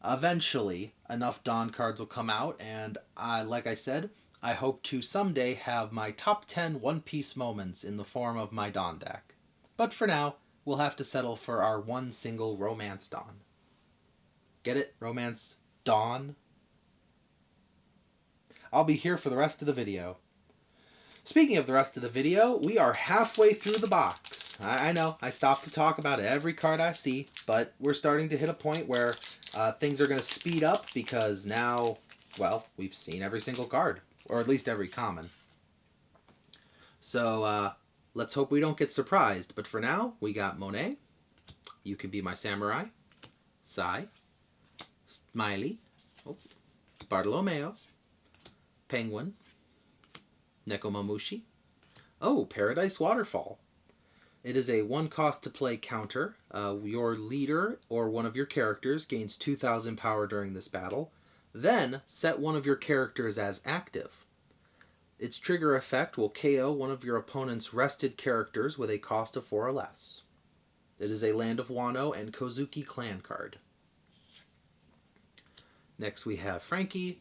Speaker 1: Eventually, enough Dawn cards will come out, and like I said, I hope to someday have my top 10 One Piece moments in the form of my Dawn deck. But for now, we'll have to settle for our one single Romance Dawn. Get it? Romance Dawn? I'll be here for the rest of the video. Speaking of the rest of the video, we are halfway through the box. I know, I stop to talk about every card I see, but we're starting to hit a point where things are going to speed up because now, well, we've seen every single card, or at least every common. So let's hope we don't get surprised, but for now, we got Monet, You Can Be My Samurai, Sai, Smiley, Bartolomeo, Penguin, Nekomamushi. Oh, Paradise Waterfall. It is a 1 cost to play counter. Your leader or one of your characters gains 2,000 power during this battle. Then set one of your characters as active. Its trigger effect will KO one of your opponent's rested characters with a cost of 4 or less. It is a Land of Wano and Kozuki clan card. Next we have Frankie.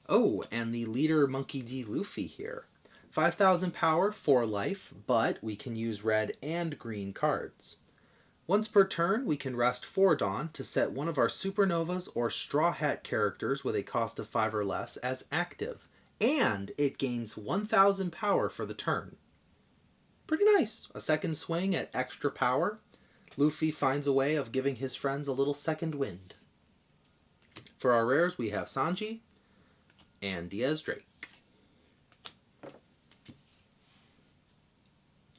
Speaker 1: Oh, and the leader Monkey D. Luffy here. 5,000 power, 4 life, but we can use red and green cards. Once per turn, we can rest 4 Dawn to set one of our Supernovas or Straw Hat characters with a cost of 5 or less as active, and it gains 1,000 power for the turn. Pretty nice. A second swing at extra power. Luffy finds a way of giving his friends a little second wind. For our rares, we have Sanji and Diaz Drake.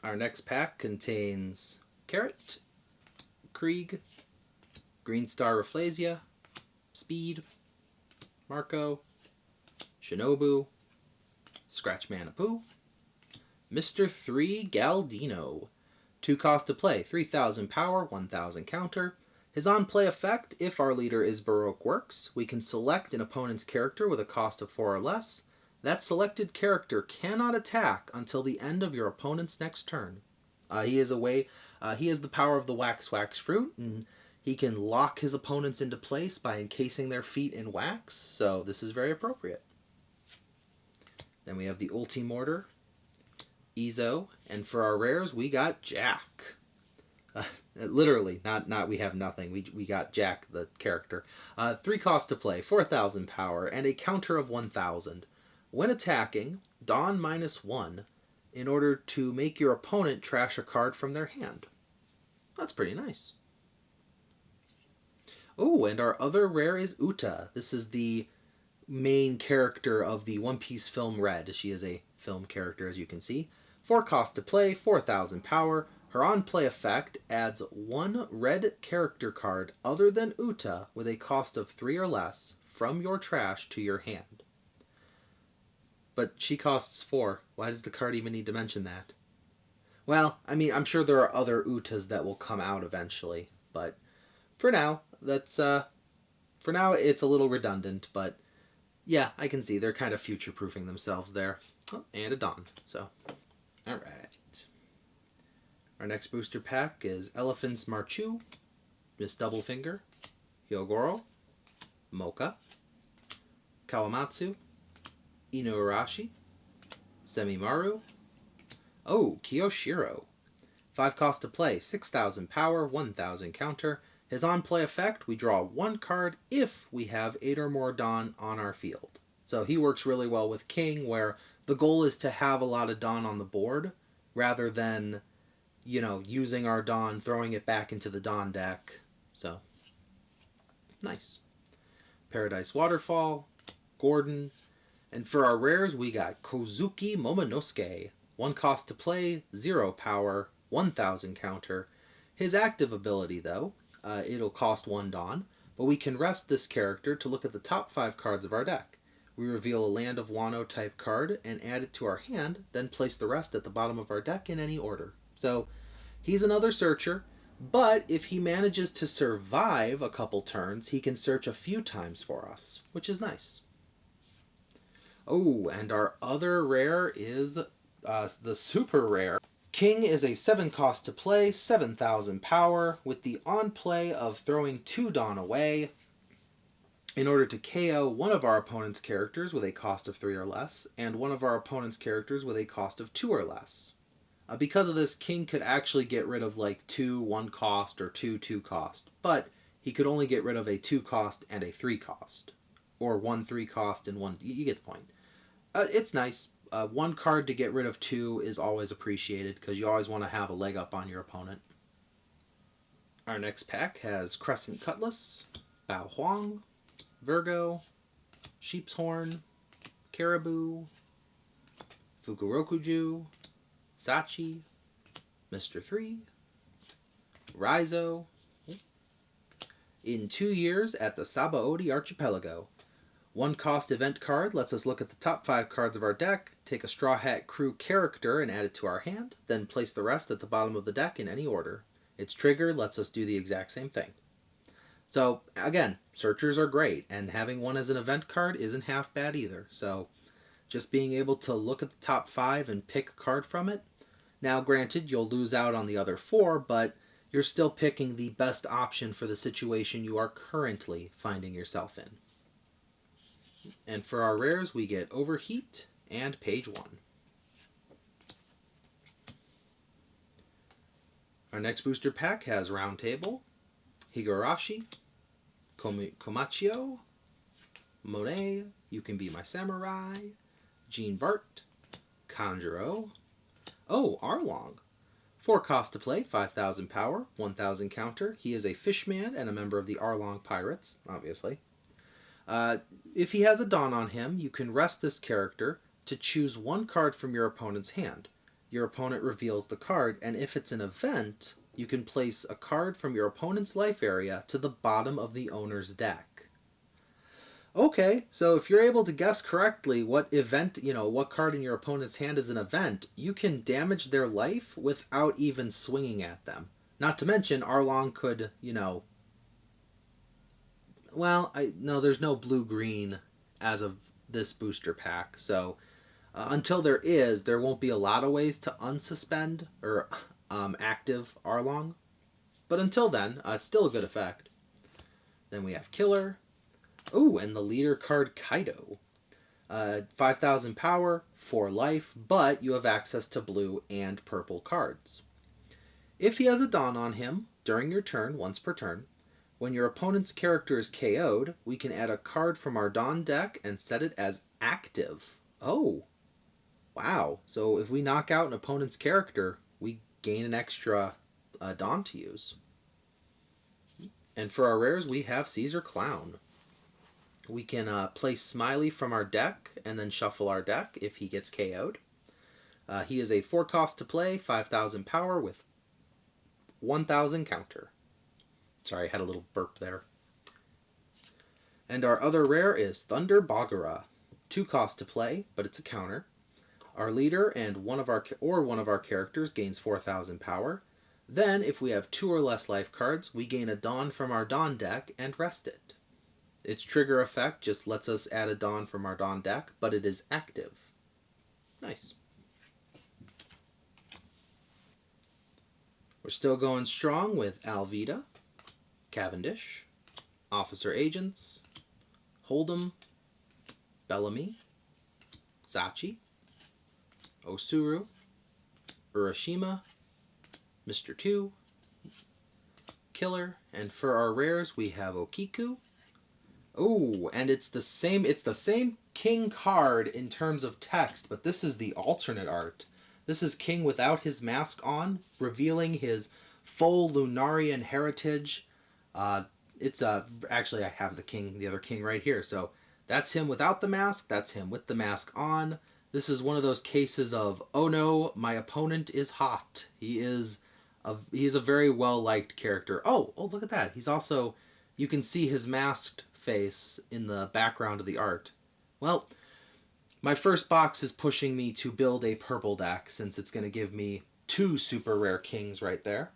Speaker 1: Our next pack contains Carrot, Krieg, Green Star Rafflesia, Speed, Marco, Shinobu, Scratchman Apu, Mr. 3 Galdino. 2 cost to play, 3,000 power, 1,000 counter. His on-play effect, if our leader is Baroque Works, we can select an opponent's character with a cost of 4 or less. That selected character cannot attack until the end of your opponent's next turn. He has the power of the Wax Fruit, and he can lock his opponents into place by encasing their feet in wax, so this is very appropriate. Then we have the Ulti Mortar, Izo, and for our rares, we got Jack. Literally, not we have nothing. We got Jack, the character. 3 cost to play, 4,000 power, and a counter of 1,000. When attacking, Dawn -1 in order to make your opponent trash a card from their hand. That's pretty nice. Oh, and our other rare is Uta. This is the main character of the One Piece film Red. She is a film character, as you can see. 4 cost to play, 4,000 power. Her on-play effect adds 1 red character card other than Uta with a cost of 3 or less from your trash to your hand. But she costs 4. Why does the card even need to mention that? Well, I mean, I'm sure there are other Utas that will come out eventually, but for now, it's a little redundant, but yeah, I can see they're kind of future-proofing themselves there. Oh, and a Dawn, so alright. Our next booster pack is Elephant's Marchu, Miss Doublefinger, Hyogoro, Mocha, Kawamatsu, Inuarashi, Semimaru. Oh, Kiyoshiro. 5 cost to play, 6,000 power, 1,000 counter. His on-play effect, we draw 1 card if we have 8 or more Dawn on our field. So he works really well with King, where the goal is to have a lot of Dawn on the board, rather than, using our Dawn, throwing it back into the Dawn deck. So, Nice. Paradise Waterfall, Gordon, and for our rares we got Kozuki Momonosuke. 1 cost to play, 0 power, 1000 counter. His active ability though, it'll cost 1 Dawn, but we can rest this character to look at the top 5 cards of our deck. We reveal a Land of Wano type card and add it to our hand, then place the rest at the bottom of our deck in any order. So he's another searcher, but if he manages to survive a couple turns, he can search a few times for us, which is nice. Oh, and our other rare is the super rare. King is a 7 cost to play, 7,000 power, with the on play of throwing 2 Dawn away in order to KO one of our opponent's characters with a cost of 3 or less, and one of our opponent's characters with a cost of 2 or less. Because of this, King could actually get rid of like 2 1 cost or 2 2 cost, but he could only get rid of a 2 cost and a 3 cost. Or 1 3 cost and 1... You get the point. It's nice. 1 card to get rid of 2 is always appreciated, because you always want to have a leg up on your opponent. Our next pack has Crescent Cutlass, Bao Huang, Virgo, Sheep's Horn, Caribou, Fukurokuju, Sachi, Mr. 3, Raizo. In 2 years at the Sabaody Archipelago. 1 cost event card lets us look at the top 5 cards of our deck, take a Straw Hat Crew character and add it to our hand, then place the rest at the bottom of the deck in any order. Its trigger lets us do the exact same thing. So, again, searchers are great, and having one as an event card isn't half bad either. So, just being able to look at the top 5 and pick a card from it. Now, granted, you'll lose out on the other 4, but you're still picking the best option for the situation you are currently finding yourself in. And for our rares, we get Overheat and Page 1. Our next booster pack has Round Table, Higurashi, Komachio, Monet, You Can Be My Samurai, Jean Bart, Conjuro. Oh, Arlong. 4 cost to play, 5,000 power, 1,000 counter. He is a fishman and a member of the Arlong Pirates, obviously. If he has a Dawn on him, you can rest this character to choose 1 card from your opponent's hand. Your opponent reveals the card, and if it's an event, you can place a card from your opponent's life area to the bottom of the owner's deck. Okay, so if you're able to guess correctly what event, what card in your opponent's hand is an event, you can damage their life without even swinging at them. Not to mention, Arlong could, well, no, there's no blue-green as of this booster pack, so until there won't be a lot of ways to unsuspend or active Arlong. But until then, it's still a good effect. Then we have Killer. Oh, and the leader card Kaido. 5,000 power, 4 life, but you have access to blue and purple cards. If he has a Dawn on him during your turn, once per turn, when your opponent's character is KO'd, we can add a card from our Dawn deck and set it as active. Oh, wow. So if we knock out an opponent's character, we gain an extra Dawn to use. And for our rares, we have Caesar Clown. We can play Smiley from our deck and then shuffle our deck if he gets KO'd. He is a 4 cost to play, 5,000 power with 1,000 counter. Sorry, I had a little burp there. And our other rare is Thunder Bagura. 2 cost to play, but it's a counter. Our leader and one of our characters gains 4,000 power. Then, if we have 2 or less life cards, we gain a Dawn from our Dawn deck and rest it. Its trigger effect just lets us add a Dawn from our Dawn deck, but it is active. Nice. We're still going strong with Alvida, Cavendish, Officer Agents, Hold'em, Bellamy, Sachi, Osuru, Urashima, Mr. 2, Killer, and for our rares we have Okiku. Oh, and it's the same King card in terms of text, but this is the alternate art. This is King without his mask on, revealing his full Lunarian heritage. it's actually I have the other king right here. So that's him without the mask. That's him with the mask on. This is one of those cases of, oh no, my opponent is hot. He is a very well liked character. Oh, look at that. He's also, you can see his masked face in the background of the art. Well, my first box is pushing me to build a purple deck since it's going to give me 2 super rare kings right there.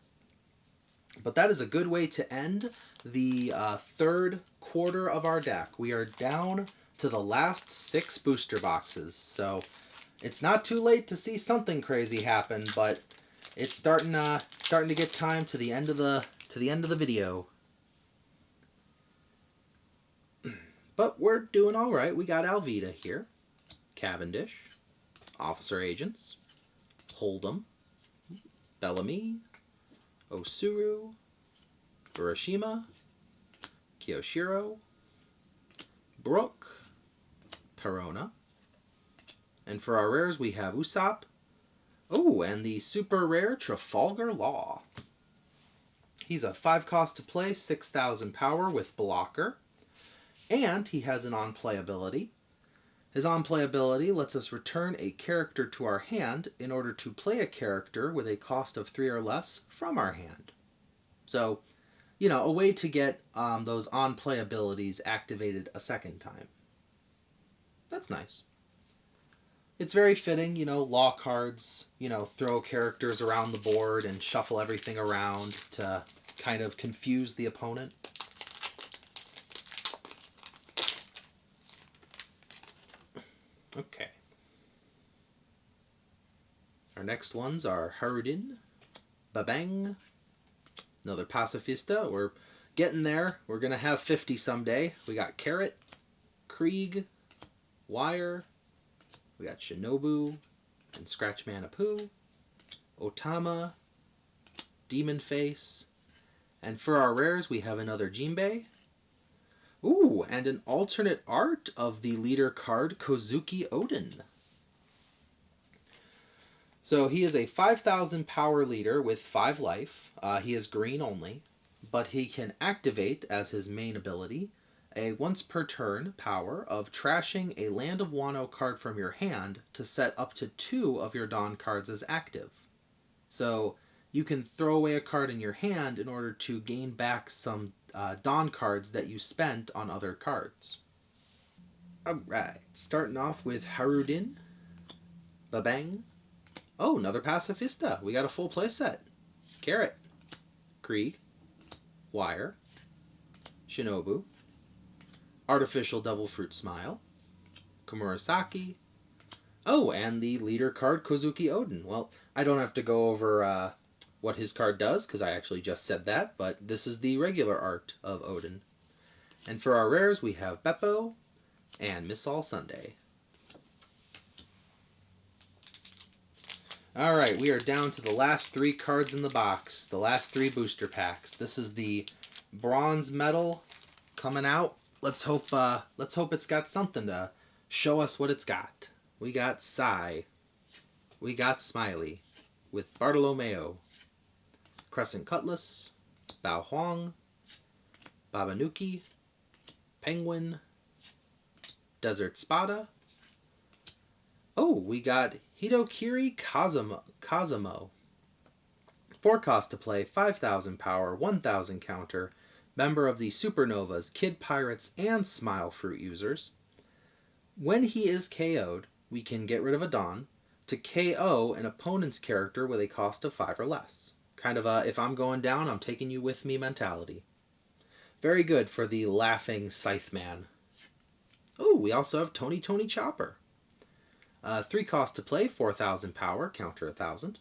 Speaker 1: But that is a good way to end the third quarter of our deck. We are down to the last 6 booster boxes. So it's not too late to see something crazy happen, but it's starting to get time to the end of the video. But we're doing all right. We got Alvida here, Cavendish, Officer Agents, Hold'em, Bellamy, Osuru, Urashima, Kiyoshiro, Brook, Perona. And for our rares, we have Usopp. Oh, and the super rare Trafalgar Law. He's a 5 cost to play, 6,000 power with blocker. And he has an on-play ability. His on-play ability lets us return a character to our hand in order to play a character with a cost of 3 or less from our hand. So, a way to get those on-play abilities activated a second time. That's nice. It's very fitting, law cards, throw characters around the board and shuffle everything around to kind of confuse the opponent. Okay. Our next ones are Harudin, Babang, another Pacifista. We're getting there. We're going to have 50 someday. We got Carrot, Krieg, Wire, we got Shinobu and Scratchman Apu, Otama, Demon Face, and for our rares we have another Jinbei. Ooh, and an alternate art of the leader card Kozuki Odin. So he is a 5,000 power leader with 5 life. He is green only, but he can activate as his main ability a once per turn power of trashing a Land of Wano card from your hand to set up to 2 of your Dawn cards as active. So you can throw away a card in your hand in order to gain back some Dawn cards that you spent on other cards. Alright, starting off with Harudin, Babang. Oh, another Pacifista. We got a full playset. Carrot, Krieg, Wire, Shinobu, Artificial Devil Fruit Smile, Komurasaki. Oh, and the leader card Kozuki Odin. Well, I don't have to go over what his card does, because I actually just said that, but this is the regular art of Odin. And for our rares, we have Beppo and Miss All Sunday. Alright, we are down to the last 3 cards in the box, the last 3 booster packs. This is the bronze medal coming out. Let's hope it's got something to show us what it's got. We got Sai. We got Smiley with Bartolomeo, Crescent Cutlass, Bao Huang, Babanuki, Penguin, Desert Spada. Oh, we got Hitokiri Kazamo. 4 cost to play, 5,000 power, 1,000 counter, member of the Supernovas, Kid Pirates, and Smile Fruit users. When he is KO'd, we can get rid of a Dawn to KO an opponent's character with a cost of 5 or less. Kind of a, if I'm going down, I'm taking you with me mentality. Very good for the laughing Scythe Man. Oh, we also have Tony Chopper. 3 cost to play, 4,000 power, counter 1,000.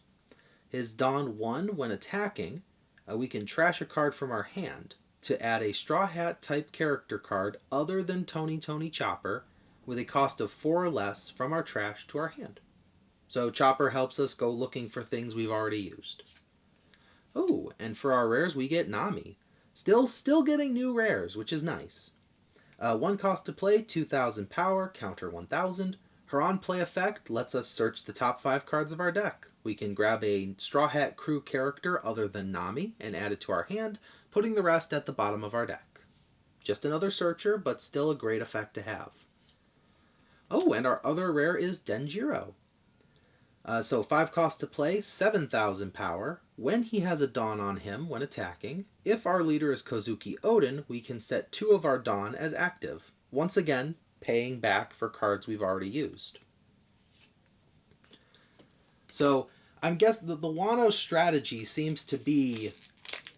Speaker 1: His Dawn 1, when attacking, we can trash a card from our hand to add a Straw Hat type character card other than Tony Chopper with a cost of 4 or less from our trash to our hand. So Chopper helps us go looking for things we've already used. Oh, and for our rares we get Nami. Still getting new rares, which is nice. 1 cost to play, 2,000 power, counter 1,000. Her on-play effect lets us search the top 5 cards of our deck. We can grab a Straw Hat Crew character other than Nami and add it to our hand, putting the rest at the bottom of our deck. Just another searcher, but still a great effect to have. Oh, and our other rare is Denjiro. So 5 cost to play, 7,000 power. When he has a Dawn on him when attacking, if our leader is Kozuki Oden, we can set 2 of our Dawn as active. Once again, paying back for cards we've already used. So I'm guessing the Wano strategy seems to be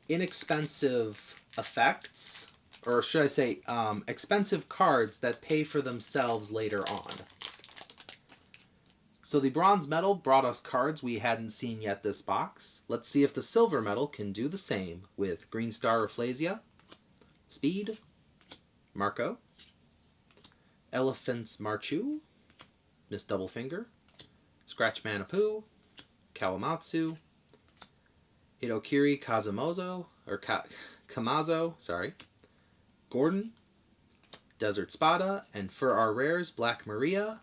Speaker 1: inexpensive effects, or should I say expensive cards that pay for themselves later on. So the bronze medal brought us cards we hadn't seen yet this box. Let's see if the silver medal can do the same with Green Star Rafflesia, Speed, Marco, Elephant's Marchu, Miss Doublefinger, Scratchman Apu, Kawamatsu, Hitokiri Kamazo, Gordon, Desert Spada, and for our rares, Black Maria,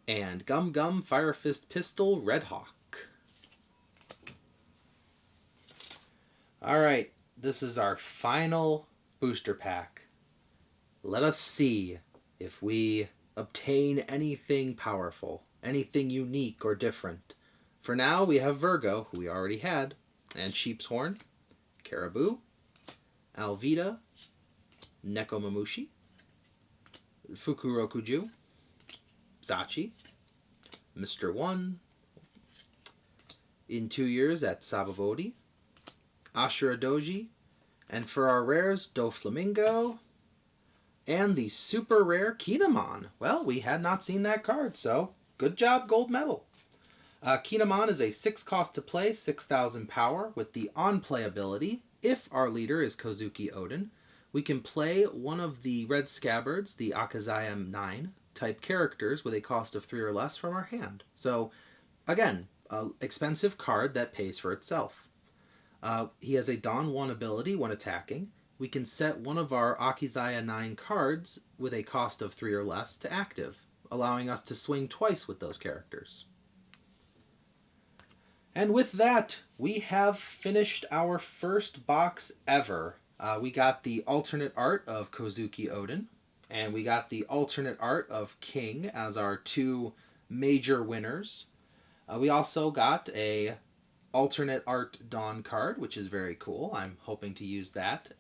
Speaker 1: and Gum Gum Fire Fist Pistol Red Hawk. Alright, this is our final booster pack. Let us see if we obtain anything powerful, anything unique or different. For now, we have Virgo, who we already had, and Sheep's Horn, Caribou, Alvida, Nekomamushi, Fukurokuju, Zachi, Mr. One, in 2 years at Sababodi, Ashura Doji, and for our rares, Doflamingo, and the super rare Kinemon. Well, we had not seen that card, so good job, gold medal. Kinemon is a 6 cost to play, 6,000 power, with the on-play ability. If our leader is Kozuki Oden, we can play one of the red scabbards, the Akazaya 9, type characters with a cost of 3 or less from our hand. So, again, an expensive card that pays for itself. He has a Dawn 1 ability when attacking. We can set one of our Akizaya 9 cards with a cost of 3 or less to active, allowing us to swing twice with those characters. And with that, we have finished our first box ever. We got the alternate art of Kozuki Oden, and we got the alternate art of King as our 2 major winners. We also got a alternate art Dawn card, which is very cool. I'm hoping to use that.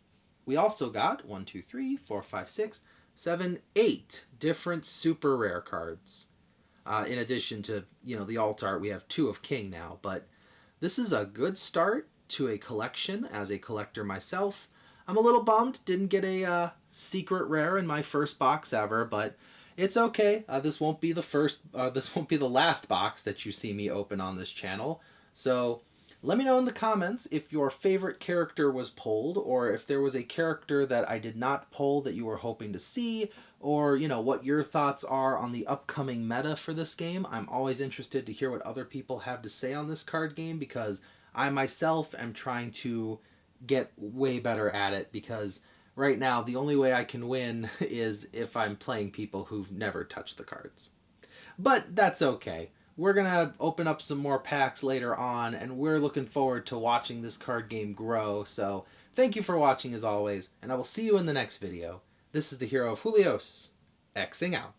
Speaker 1: We also got 1, 2, 3, 4, 5, 6, 7, 8 different super rare cards. In addition to, the alt art, we have 2 of King now. But this is a good start to a collection as a collector myself. I'm a little bummed, didn't get a secret rare in my first box ever, but it's okay. This won't be the last box that you see me open on this channel. So let me know in the comments if your favorite character was pulled, or if there was a character that I did not pull that you were hoping to see, or what your thoughts are on the upcoming meta for this game. I'm always interested to hear what other people have to say on this card game, because I myself am trying to get way better at it, because right now the only way I can win is if I'm playing people who've never touched the cards. But that's okay. We're going to open up some more packs later on, and we're looking forward to watching this card game grow. So thank you for watching as always, and I will see you in the next video. This is the Hero of Julios, Xing out.